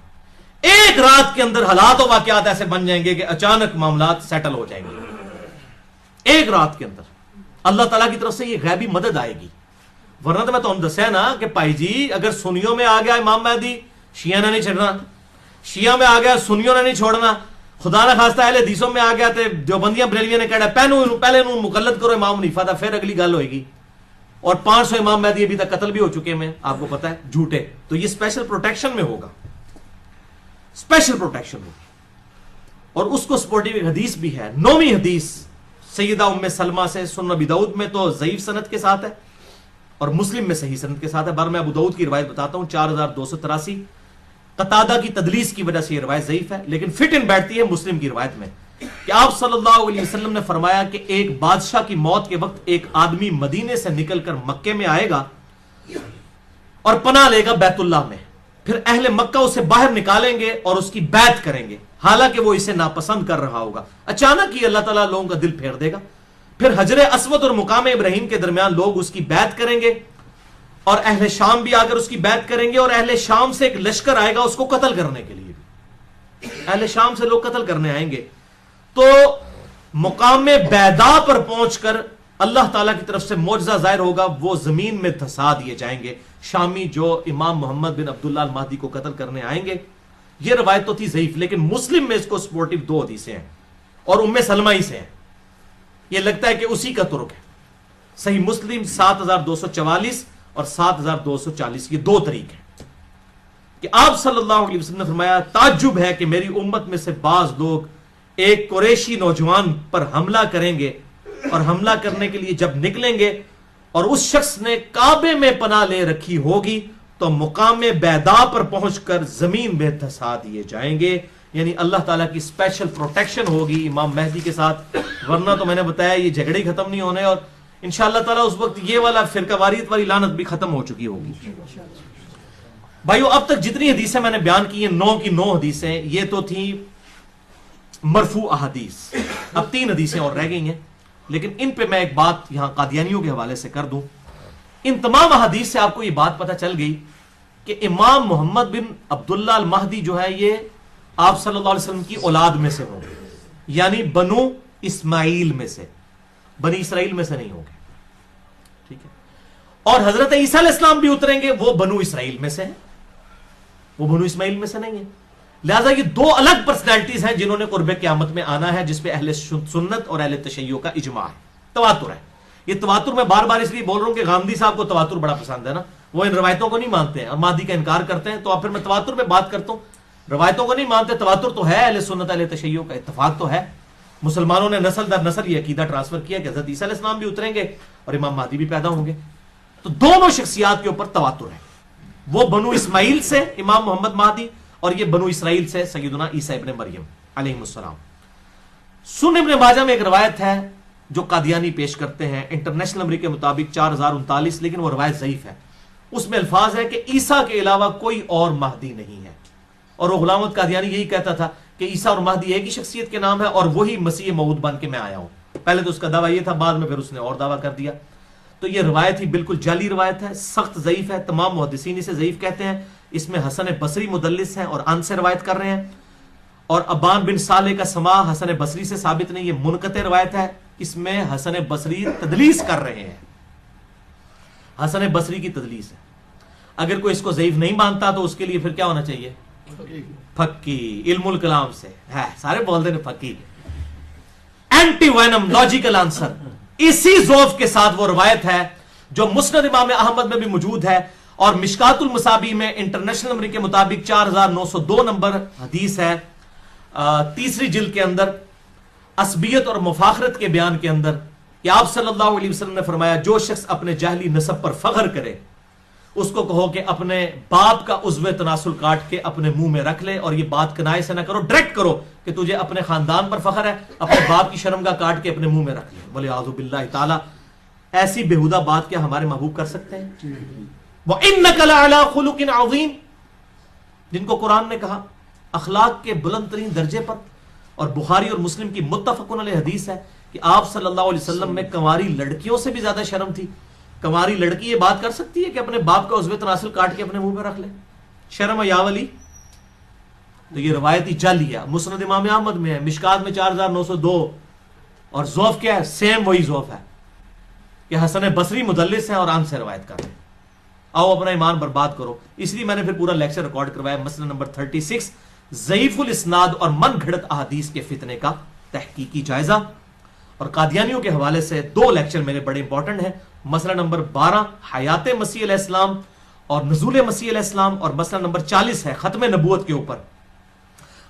ایک رات کے اندر حالات و واقعات ایسے بن جائیں گے کہ اچانک معاملات سیٹل ہو جائیں گے، ایک رات کے اندر اللہ تعالیٰ کی طرف سے یہ غیبی مدد آئے گی۔ ورنہ تو میں تو دسیا نا کہ بھائی جی اگر سنیوں میں آ گیا امام مہدی، شیعہ نے نہیں چھڑنا، شیعہ میں آ گیا سنیوں نے نہیں چھوڑنا، خدا نہ خواستہ اہل حدیثوں میں آ گیا تو دیوبندیاں بریلویاں نے کہا پہلے انہوں مقلد کرو امام حنیفہ تھا، پھر اگلی گل ہوئے گی۔ اور 500 امام مہدی ابھی تک قتل بھی ہو چکے ہیں، آپ کو پتا ہے، جھوٹے۔ تو یہ اسپیشل پروٹیکشن میں ہوگا، اسپیشل پروٹیکشن ہوگی، اور اس کو سپورٹیو ایک حدیث بھی ہے۔ 9ویں حدیث سیدہ ام سلمہ سے، سنن ابی داؤد میں تو ضعیف سند کے ساتھ ہے اور مسلم میں صحیح سند کے ساتھ ہے، میں ابو داؤد کی روایت بتاتا ہوں، 4283۔ قتادہ کی تدلیس کی وجہ سے یہ روایت ضعیف ہے، لیکن فٹ ان بیٹھتی ہے مسلم کی روایت میں، کہ آپ صلی اللہ علیہ وسلم نے فرمایا کہ ایک بادشاہ کی موت کے وقت ایک آدمی مدینے سے نکل کر مکے میں آئے گا اور پناہ لے گا بیت اللہ میں، پھر اہل مکہ اسے باہر نکالیں گے اور اس کی بیعت کریں گے، حالانکہ وہ اسے ناپسند کر رہا ہوگا۔ اچانک ہی اللہ تعالیٰ لوگوں کا دل پھیر دے گا، پھر حجر اسود اور مقام ابراہیم کے درمیان لوگ اس کی بیعت کریں گے، اور اہل شام بھی آ کر اس کی بیعت کریں گے، اور اہل شام سے ایک لشکر آئے گا اس کو قتل کرنے کے لیے بھی، اہل شام سے لوگ قتل کرنے آئیں گے۔ تو مقام بیدا پر پہنچ کر اللہ تعالیٰ کی طرف سے معجزہ ظاہر ہوگا، وہ زمین میں دھسا دیے جائیں گے شامی جو امام محمد بن عبداللہ المہدی کو قتل کرنے آئیں گے۔ یہ روایت تو تھی ضعیف، لیکن مسلم میں اس کو سپورٹیو 2 حدیثیں ہیں اور ام سلمہ ہی سے ہیں، یہ لگتا ہے کہ اسی کا ترک ہے۔ صحیح مسلم 7244 اور 7240، یہ 2 طریق ہیں کہ آپ صلی اللہ علیہ وسلم نے فرمایا، تعجب ہے کہ میری امت میں سے بعض لوگ ایک قریشی نوجوان پر حملہ کریں گے، اور حملہ کرنے کے لیے جب نکلیں گے اور اس شخص نے کعبے میں پناہ لے رکھی ہوگی تو مقام بیدا پر پہنچ کر زمین میں دھسا دیے جائیں گے، یعنی اللہ تعالیٰ کی اسپیشل پروٹیکشن ہوگی امام مہدی کے ساتھ۔ ورنہ تو میں نے بتایا یہ جھگڑے ہی ختم نہیں ہونے، اور انشاءاللہ تعالیٰ اس وقت یہ والا فرقہ واریت والی لعنت بھی ختم ہو چکی ہوگی۔ بھائیو اب تک جتنی حدیثیں میں نے بیان کی ہیں، 9 کی 9 حدیثیں، یہ تو تھی مرفوع احادیث۔ اب 3 حدیثیں اور رہ گئی ہیں، لیکن ان پہ میں ایک بات یہاں قادیانیوں کے حوالے سے کر دوں۔ ان تمام احادیث سے آپ کو یہ بات پتہ چل گئی کہ امام محمد بن عبداللہ المہدی جو ہے یہ آپ صلی اللہ علیہ وسلم کی اولاد میں سے ہوں گے، یعنی بنو اسماعیل میں سے، بنی اسرائیل میں سے نہیں ہوں گے، ٹھیک ہے۔ اور حضرت عیسیٰ علیہ السلام بھی اتریں گے، وہ بنو اسرائیل میں سے ہیں، وہ بنو اسماعیل میں سے نہیں ہیں۔ لہذا یہ 2 الگ پرسنالٹیز ہیں جنہوں نے قرب قیامت میں آنا ہے، جس پہ اہل سنت اور اہل تشیع کا اجماع ہے، تواتر ہے۔ یہ تواتر میں بار بار اس لیے بول رہا ہوں کہ غامدی صاحب کو تواتر بڑا پسند ہے نا، وہ ان روایتوں کو نہیں مانتے ہیں اور مہدی کا انکار کرتے ہیں، تو اب پھر میں تواتر پہ بات کرتا ہوں، روایتوں کو نہیں مانتے، تواتر تو ہے، اہل سنت اہل تشیع کا اتفاق تو ہے، مسلمانوں نے نسل در نسل یہ عقیدہ ٹرانسفر کیا کہ حضرت عیسیٰ علیہ السلام بھی اتریں گے اور امام مہدی بھی پیدا ہوں گے، تو دونوں شخصیات کے اوپر تواتر ہے، وہ بنو اسماعیل سے امام محمد مہدی اور یہ بنو اسرائیل سے سیدنا عیسیٰ ابن مریم علیہ السلام۔ سنن ابن ماجہ میں ایک روایت ہے جو قادیانی پیش کرتے ہیں انٹرنیشنل نمبر کے مطابق 4039، لیکن وہ روایت ضعیف ہے، اس میں الفاظ ہے کہ عیسیٰ کے علاوہ کوئی اور مہدی نہیں ہے، اور وہ غلام احمد قادیانی یہی کہتا تھا کہ عیسیٰ اور مہدی ایک ہی شخصیت کے نام ہے اور وہی مسیح موعود بن کے میں آیا ہوں۔ پہلے تو اس کا دعویٰ یہ تھا، بعد میں پھر اس نے اور دعویٰ کر دیا، تو یہ روایت ہی بالکل جعلی روایت ہے، سخت ضعیف ہے، تمام محدثین اسے ضعیف کہتے ہیں، اس میں حسن بصری مدلس ہیں اور ان سے روایت کر رہے ہیں، اور ابان بن صالح کا سماع حسن بصری سے ثابت نہیں، یہ منقطع روایت ہے، اس میں حسن بصری تدلیس کر رہے ہیں، حسن بصری کی تدلیس ہے۔ اگر کوئی اس کو ضعیف نہیں مانتا تو اس کے لیے پھر کیا ہونا چاہیے؟ پھکی، علم الکلام سے ہے، سارے بولتے ہیں پھکی، اینٹی وینم لاجیکل آنسر۔ اسی ضعف کے ساتھ وہ روایت ہے جو مسند امام احمد میں بھی موجود ہے، اور مشکات المصابیح میں انٹرنیشنل نمبر کے مطابق 4902 نمبر حدیث ہے، تیسری جلد کے اندر، عصبیت اور مفاخرت کے بیان کے اندر، کہ آپ صلی اللہ علیہ وسلم نے فرمایا جو شخص اپنے جاہلی نسب پر فخر کرے اس کو کہو کہ اپنے باپ کا عضو تناسل کاٹ کے اپنے منہ میں رکھ لے، اور یہ بات کنائے سے نہ کرو، ڈائریکٹ کرو کہ تجھے اپنے خاندان پر فخر ہے، اپنے باپ کی شرمگاہ کاٹ کے اپنے منہ میں رکھ لے۔ وَلِعَاذُ بِاللَّهِ تعالی، ایسی بےہودہ بات کیا ہمارے محبوب کر سکتے ہیں؟ وَإِنَّكَ لَعَلَىٰ خُلُقٍ عَظِيمٍ، جن کو قرآن نے کہا اخلاق کے بلند ترین درجے پر، اور بخاری اور مسلم کی متفق علیہ حدیث ہے کہ آپ صلی اللہ علیہ وسلم میں کنواری لڑکیوں سے بھی زیادہ شرم تھی۔ کنواری لڑکی یہ بات کر سکتی ہے کہ اپنے باپ کا عضو تناسل کاٹ کے اپنے منہ میں رکھ لے؟ شرم یا ولی؟ تو یہ روایتی جعلی ہے، مسند امام احمد میں ہے، مشکات میں 4902، اور ضعف کیا ہے؟ سیم وہی ضعف ہے کہ حسن بصری مدلس ہیں اور ان سے روایت کر رہے ہیں۔ آؤ اپنا ایمان برباد کرو۔ اس لیے میں نے پھر پورا لیکچر ریکارڈ کروایا، مسئلہ نمبر 36، ضعیف الاسناد اور من گھڑت احادیث کے فتنے کا تحقیقی جائزہ۔ اور قادیانیوں کے حوالے سے 2 لیکچر میرے بڑے امپورٹنٹ ہیں، مسئلہ نمبر 12 حیات مسیح علیہ السلام اور نزول مسیح علیہ السلام، اور مسئلہ نمبر 40 ہے ختم نبوت کے اوپر،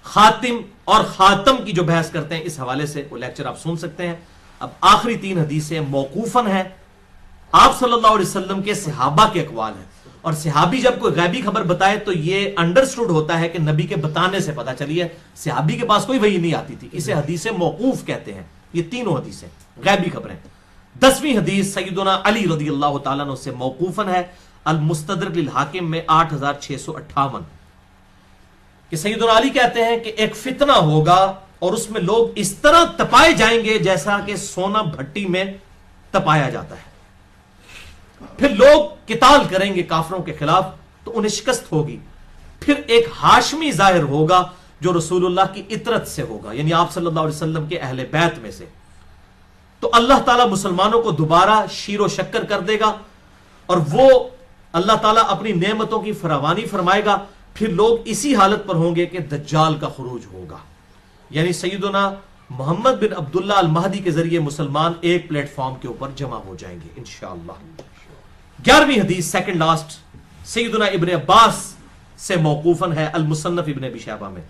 خاتم اور خاتم کی جو بحث کرتے ہیں، اس حوالے سے وہ لیکچر آپ سن سکتے ہیں۔ اب آخری 3 حدیثیں موقوفاً ہیں، آپ صلی اللہ علیہ وسلم کے صحابہ کے اقوال ہیں، اور صحابی جب کوئی غیبی خبر بتائے تو یہ انڈرسٹوڈ ہوتا ہے کہ نبی کے بتانے سے پتہ چلی ہے، صحابی کے پاس کوئی وحی نہیں آتی تھی، اسے حدیث موقوف کہتے ہیں۔ یہ تینوں حدیثیں غیبی خبریں۔ 10ویں حدیث سیدنا علی رضی اللہ تعالیٰ عنہ سے موقوفاً ہے، المستدرک للحاکم میں 8658، کہ سیدنا علی کہتے ہیں کہ ایک فتنہ ہوگا اور اس میں لوگ اس طرح تپائے جائیں گے جیسا کہ سونا بھٹی میں تپایا جاتا ہے، پھر لوگ قتال کریں گے کافروں کے خلاف تو انہیں شکست ہوگی، پھر ایک ہاشمی ظاہر ہوگا جو رسول اللہ کی اطرت سے ہوگا، یعنی آپ صلی اللہ علیہ وسلم کے اہل بیت میں سے، تو اللہ تعالیٰ مسلمانوں کو دوبارہ شیر و شکر کر دے گا، اور وہ اللہ تعالیٰ اپنی نعمتوں کی فراوانی فرمائے گا، پھر لوگ اسی حالت پر ہوں گے کہ دجال کا خروج ہوگا، یعنی سیدنا محمد بن عبداللہ المہدی کے ذریعے مسلمان ایک پلیٹ فارم کے اوپر جمع ہو جائیں گے انشاءاللہ۔ 11ویں حدیث سیکنڈ لاسٹ سیدنا ابن عباس سے موقوفاً ہے، المصنف ابن ابی شیبہ میں،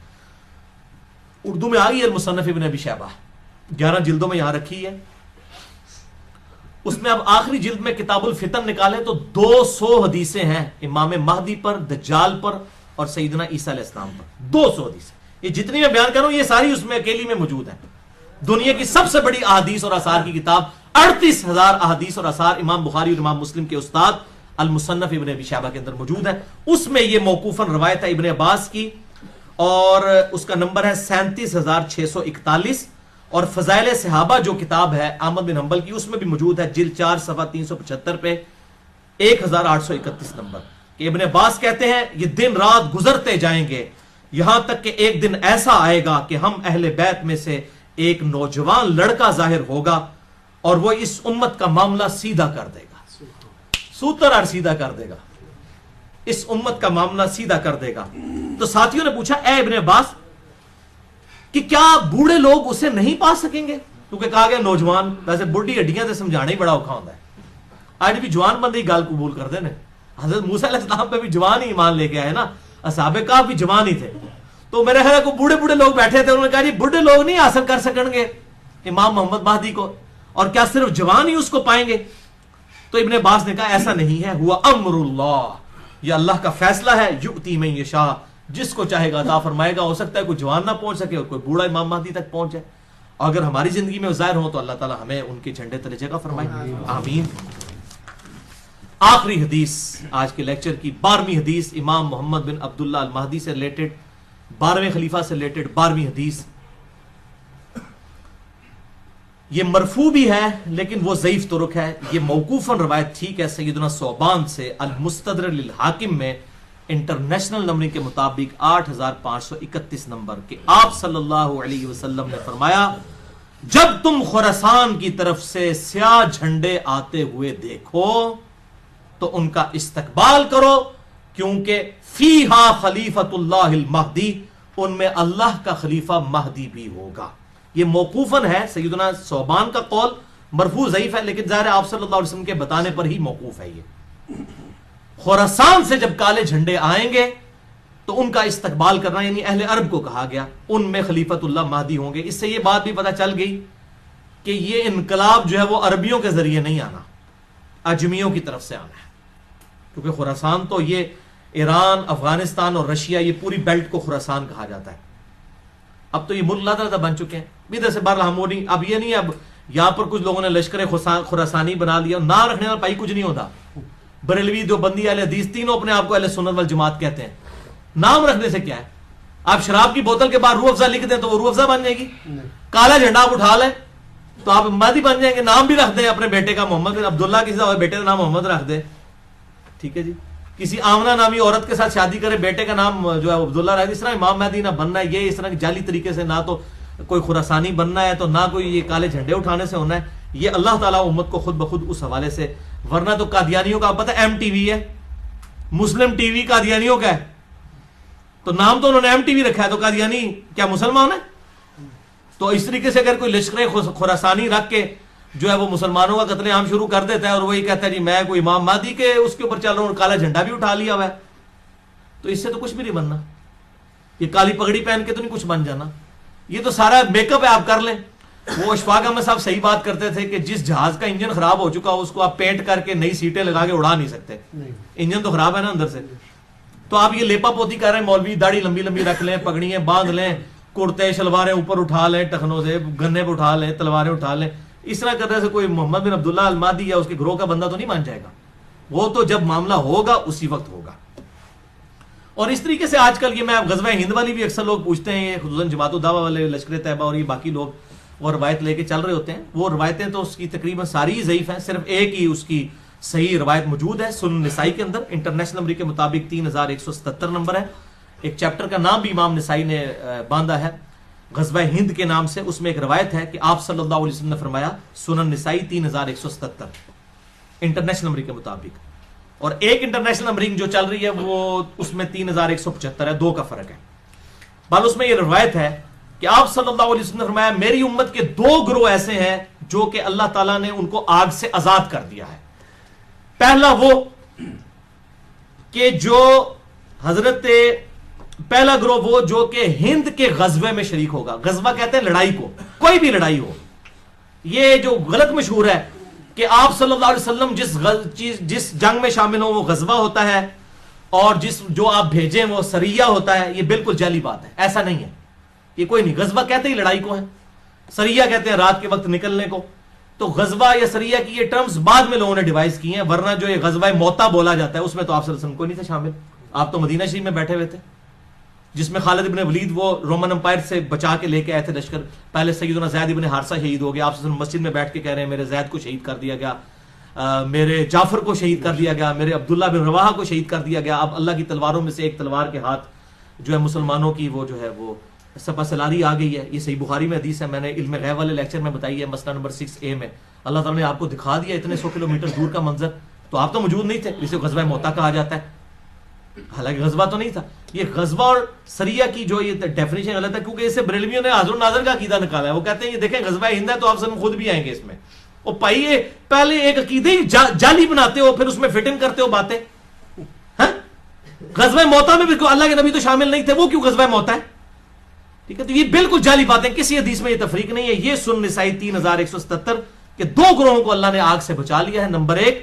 اردو میں آئی ہے المصنف ابن ابی شیبہ، 11 جلدوں میں یہاں رکھی ہے، اس میں اب آخری جلد میں کتاب الفتن نکالے تو 200 حدیثیں ہیں امام مہدی پر، دجال پر اور سیدنا عیسیٰ علیہ السلام پر، 200 حدیثیں۔ یہ جتنی میں بیان کروں یہ ساری اس میں اکیلی میں موجود ہیں۔ دنیا کی سب سے بڑی احادیث اور آثار کی کتاب، 38,000 احادیث اور آثار امام بخاری اور امام مسلم کے استاد المصنف ابن ابی شیبہ کے اندر موجود ہے، اس میں یہ موقوفاً روایت ہے ابن عباس کی، اور اس کا نمبر ہے 37,641، اور فضائل صحابہ جو کتاب ہے احمد بن حنبل کی، اس میں بھی موجود ہے، جلد 4 صفحہ 375 پہ 1831 نمبر، کہ ابن عباس کہتے ہیں یہ دن رات گزرتے جائیں گے یہاں تک کہ ایک دن ایسا آئے گا کہ ہم اہل بیت میں سے ایک نوجوان لڑکا ظاہر ہوگا اور وہ اس امت کا معاملہ سیدھا کر دے گا، سوتر اور سیدھا کر دے گا، اس امت کا معاملہ سیدھا کر دے گا۔ تو ساتھیوں نے پوچھا اے ابن عباس کہ کیا بوڑھے لوگ اسے نہیں پا سکیں گے؟ کیونکہ کہا گیا نوجوان، ویسے بڑھی ہڈیاں سے سمجھانا ہی بڑا اوکھا ہوتا ہے، آج بھی جوان بندے ہی گال قبول کر دینے، حضرت موسیٰ علیہ السلام پہ بھی جوان ہی ایمان لے کے آئے نا، اصحاب کہف بھی جوان ہی تھے، تو میرے خیال کو بوڑھے بوڑھے لوگ بیٹھے تھے، انہوں نے کہا جی بوڑھے لوگ نہیں حاصل کر سکیں گے امام محمد مہدی کو، اور کیا صرف جوان ہی اس کو پائیں گے؟ تو ابن عباس نے کہا ایسا نہیں ہے، ہوا امر اللہ، یہ اللہ کا فیصلہ ہے، یؤتی من یشاء، جس کو چاہے گا عطا فرمائے گا، ہو سکتا ہے کوئی جوان نہ پہنچ سکے اور کوئی بوڑھا امام مہدی تک پہنچ جائے، اور اگر ہماری زندگی میں ظاہر ہو تو اللہ تعالی ہمیں ان کے جھنڈے تلے جگہ فرمائے، آمین۔ آخری حدیث آج کے لیکچر کی 12ویں حدیث امام محمد بن عبداللہ المہدی سے ریلیٹڈ، 12ویں خلیفہ سے ریلیٹڈ 12ویں حدیث، یہ مرفوع بھی ہے لیکن وہ ضعیف طرق ہے، یہ موقوفاً روایت ٹھیک ہے، سیدنا ثوبان سے المستدرک للحاکم میں انٹرنیشنل نمبرنگ کے مطابق 8531 نمبر کہ آپ صلی اللہ علیہ وسلم نے فرمایا جب تم خراسان کی طرف سے سیاہ جھنڈے آتے ہوئے دیکھو تو ان کا استقبال کرو کیونکہ فیہا خلیفۃ اللہ المہدی، ان میں اللہ کا خلیفہ مہدی بھی ہوگا. یہ موقوفاً ہے، سیدنا ثوبان کا قول مرفوع ضعیف ہے لیکن ظاہر آپ صلی اللہ علیہ وسلم کے بتانے پر ہی موقوف ہے. یہ خراسان سے جب کالے جھنڈے آئیں گے تو ان کا استقبال کرنا، یعنی اہل عرب کو کہا گیا، ان میں خلیفۃ اللہ مہدی ہوں گے. اس سے یہ بات بھی پتہ چل گئی کہ یہ انقلاب جو ہے وہ عربیوں کے ذریعے نہیں آنا، اجمیوں کی طرف سے آنا ہے، کیونکہ خراسان تو یہ ایران، افغانستان اور رشیا، یہ پوری بیلٹ کو خراسان کہا جاتا ہے. اب تو یہ ملک لاتا بن چکے ہیں ادھر سے باہر ہم نہیں. اب یہ نہیں اب یہاں پر کچھ لوگوں نے لشکر خراسانی بنا لیا، نام رکھنے والا پائی کچھ نہیں ہوتا. بریلوی، دیوبندی، اہل حدیث تینوں اپنے آپ کو اہل سنت والجماعت کہتے ہیں. نام رکھنے سے کیا ہے؟ آپ شراب کی بوتل کے بعد روح افزا لکھ دیں تو وہ روح افزا بن جائے گی. کالا جھنڈا آپ اٹھا لیں تو آپ مہدی بن جائیں گے. نام بھی رکھ دیں اپنے بیٹے کا محمد بن عبداللہ، کسی کا بیٹے کا نام محمد رکھ دیں، ٹھیک ہے جی. کسی آمنہ نامی عورت کے ساتھ شادی کرے، بیٹے کا نام جو ہے عبداللہ رکھ دیں. اس طرح امام مہدی نہ بننا ہے، یہ اس طرح کی جعلی طریقے سے نہ تو کوئی خراسانی بننا ہے تو نہ کوئی یہ کالے جھنڈے اٹھانے سے ہونا ہے. یہ اللہ تعالیٰ امت کو خود بخود اس حوالے سے، ورنہ تو قادیانیوں کا آپ پتہ ایم ٹی وی ہے، مسلم ٹی وی قادیانیوں کا ہے، تو نام تو انہوں نے ایم ٹی وی رکھا ہے، تو قادیانی کیا مسلمان ہے؟ تو اس طریقے سے اگر کوئی لشکر خراسانی رکھ کے جو ہے وہ مسلمانوں کا قتل عام شروع کر دیتا ہے اور وہی کہتا ہے جی میں کوئی امام مہدی کے اس کے اوپر چل رہا ہوں اور کالا جھنڈا بھی اٹھا لیا ہوا ہے، تو اس سے تو کچھ بھی نہیں بننا. یہ کالی پگڑی پہن کے تو نہیں کچھ بن جانا. یہ تو سارا میک اپ ہے، آپ کر لیں. وہ اشفاق احمد صاحب صحیح بات کرتے تھے کہ جس جہاز کا انجن خراب ہو چکا اس کو آپ پینٹ کر کے نئی سیٹیں لگا کے اڑا نہیں سکتے، انجن تو خراب ہے نا اندر سے. تو آپ یہ لیپا پوتی کر رہے ہیں، مولوی داڑھی لمبی لمبی رکھ لیں، پگڑیاں باندھ لیں، کرتے شلواریں اوپر اٹھا لیں، ٹخنوں سے گنے پہ اٹھا لیں، تلواریں اٹھا لیں. اس طرح کرنے سے کوئی محمد بن عبداللہ المہدی یا اس کے گروہ کا بندہ تو نہیں مان جائے گا. وہ تو جب معاملہ ہوگا اسی وقت ہوگا. اور اس طریقے سے آج کل یہ میں غزوہ ہند والی بھی اکثر لوگ پوچھتے ہیں، خصوصاً جماعت الدعوہ والے، لشکر طیبہ اور یہ باقی لوگ وہ روایت لے کے چل رہے ہوتے ہیں. وہ روایتیں تو اس کی تقریباً ساری ہی ضعیف ہیں، صرف ایک ہی اس کی صحیح روایت موجود ہے سنن نسائی کے اندر. انٹرنیشنل نمبر کے مطابق 3177 نمبر ہے. ایک چیپٹر کا نام بھی امام نسائی نے باندھا ہے غزوہ ہند کے نام سے. اس میں ایک روایت ہے کہ آپ صلی اللہ علیہ وسلم نے فرمایا، سنن نسائی 3177 انٹرنیشنل نمبر کے مطابق. اور ایک انٹرنیشنل نمبرنگ جو چل رہی ہے وہ اس میں 3175 ہے، 2 کا فرق ہے. بل اس میں یہ روایت ہے کہ آپ صلی اللہ علیہ وسلم نے فرمایا میری امت کے 2 گروہ ایسے ہیں جو کہ اللہ تعالیٰ نے ان کو آگ سے آزاد کر دیا ہے. پہلا وہ کہ جو پہلا گروہ وہ جو کہ ہند کے غزوے میں شریک ہوگا. غزوہ کہتے ہیں لڑائی کو، کوئی بھی لڑائی ہو. یہ جو غلط مشہور ہے کہ آپ صلی اللہ علیہ وسلم جس جنگ میں شامل ہوں وہ غزوہ ہوتا ہے اور جو آپ بھیجیں وہ سریہ ہوتا ہے، یہ بالکل جعلی بات ہے. ایسا نہیں ہے، یہ کوئی نہیں. غزوہ کہتے ہی لڑائی کو ہے، سریہ کہتے ہیں رات کے وقت نکلنے کو. تو غزوہ یا سریہ کی یہ ٹرمز بعد میں لوگوں نے ڈیوائز کی ہیں، ورنہ جو یہ غزوہ موتا بولا جاتا ہے اس میں تو آپ صلی اللہ علیہ وسلم کو نہیں تھے شامل. آپ تو مدینہ شریف میں بیٹھے ہوئے تھے، جس میں خالد ابن ولید وہ رومن امپائر سے بچا کے لے کے آئے تھے لشکر. پہلے سیدنا زید ابن حارثہ شہید ہو گیا، آپ صلی اللہ علیہ وسلم مسجد میں بیٹھ کے کہہ رہے ہیں میرے زید کو شہید کر دیا گیا، میرے جعفر کو شہید کر دیا گیا، میرے عبداللہ بن رواحہ کو شہید کر دیا گیا. اب اللہ کی تلواروں میں سے ایک تلوار کے ہاتھ جو ہے مسلمانوں کی وہ جو ہے وہ سپہ سلاری آ گئی ہے. یہ صحیح بخاری میں حدیث ہے، میں نے علم غیب والے لیکچر میں بتائی ہے، مسئلہ نمبر 6A میں. اللہ تعالیٰ نے آپ کو دکھا دیا اتنے 100 کلومیٹر دور کا منظر، تو آپ تو موجود نہیں تھے، اسے غزوہ موتا کہا جاتا ہے. حالانکہ غزوہ تو نہیں تھا. یہ غزوہ اور سریہ کی جو یہ ڈیفینیشن غلط ہے، کیونکہ اسے بریلویوں نے حاضر و ناظر کا عقیدہ نکالا ہے. وہ کہتے ہیں یہ دیکھیں غزوہ ہند ہے تو آپ سب خود بھی آئیں گے اس میں. اور پائیے پہلے ایک عقیدے ہی جعلی بناتے ہو، پھر اس میں فٹ ان کرتے ہو باتیں. غزوہ موتا میں بھی اللہ کے نبی تو شامل نہیں تھے، وہ کیوں غزوہ موتا ہے؟ ٹھیک ہے، تو یہ بالکل جعلی باتیں، کسی حدیث میں یہ تفریق نہیں ہے. یہ سنن نسائی 3177 کہ 2 گروہوں کو اللہ نے آگ سے بچا لیا ہے. نمبر 1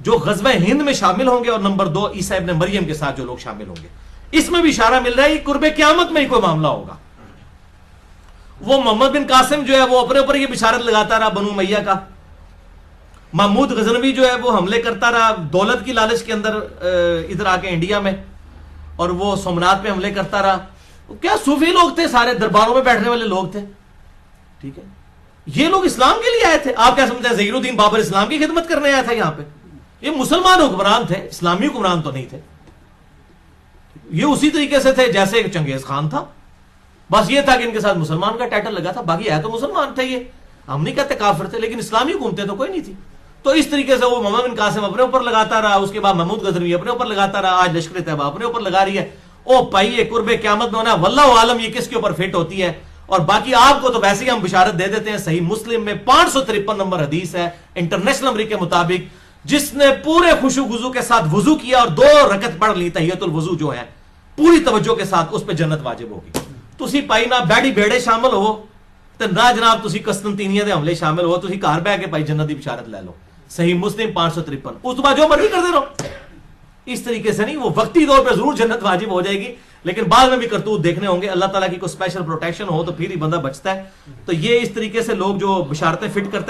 جو غزوہ ہند میں شامل ہوں گے، اور نمبر 2 عیسیٰ ابن مریم کے ساتھ جو لوگ شامل ہوں گے. اس میں بھی اشارہ مل رہا ہے قرب قیامت میں ہی کوئی معاملہ ہوگا. وہ محمد بن قاسم جو ہے وہ اپنے اوپر یہ بشارت لگاتا رہا بنو امیہ کا. محمود غزنوی جو ہے وہ حملے کرتا رہا دولت کی لالچ کے اندر ادھر آ کے انڈیا میں، اور وہ سومنات پہ حملے کرتا رہا. کیا صوفی لوگ تھے، سارے درباروں میں بیٹھنے والے لوگ تھے. ٹھیک ہے، یہ لوگ اسلام کے لیے آئے تھے. آپ کیا سمجھتے ہیں ظہیر الدین بابر اسلام کی خدمت کرنے آیا تھا یہاں پہ؟ یہ مسلمان حکمران تھے، اسلامی حکمران تو نہیں تھے. یہ اسی طریقے سے تھے جیسے چنگیز خان تھا، بس یہ تھا کہ ان کے ساتھ مسلمان کا ٹائٹل لگا تھا، باقی ہے تو مسلمان تھے، یہ ہم نہیں کہتے کافر تھے، لیکن اسلامی حکومتیں تو کوئی نہیں تھی. تو اس طریقے سے وہ محمد بن قاسم اپنے اوپر لگاتا رہا، اس کے بعد محمود غزنوی اپنے اوپر لگاتا رہا، آج لشکر طیبہ اپنے اوپر لگا رہی ہے. او بھائی یہ قرب قیامت میں ہونا واللہ عالم یہ کس کے اوپر فٹ ہوتی ہے. اور باقی آپ کو تو ویسے ہی ہم بشارت دے دیتے ہیں، صحیح مسلم میں 553 نمبر حدیث ہے انٹرنیشنل نمبر کے مطابق، جس نے پورے خشوع وضو کے ساتھ وضو کیا اور 2 رکعت پڑھ لی تحیۃ الوضو جو ہے پوری توجہ کے ساتھ، اس پہ جنت واجب ہوگی. تسی پائی نہ بیڑی بیڑے شامل ہو تے نہ جناب تسی قسطنطینیہ دے حملے شامل ہو، تسی گھر بیٹھ کے پائی جنت دی بشارت لے لو. صحیح مسلم 553. اس تو بعد جو مرضی کرتے رہو، اس طریقے سے نہیں. وہ وقتی طور پہ ضرور جنت واجب ہو جائے گی، لیکن بعد میں بھی کرتوت دیکھنے ہوں گے. اللہ تعالیٰ کی کوئی اسپیشل پروٹیکشن ہو تو پھر ہی بندہ بچتا ہے. تو یہ اس طریقے سے لوگ جو بشارتیں فٹ کرتے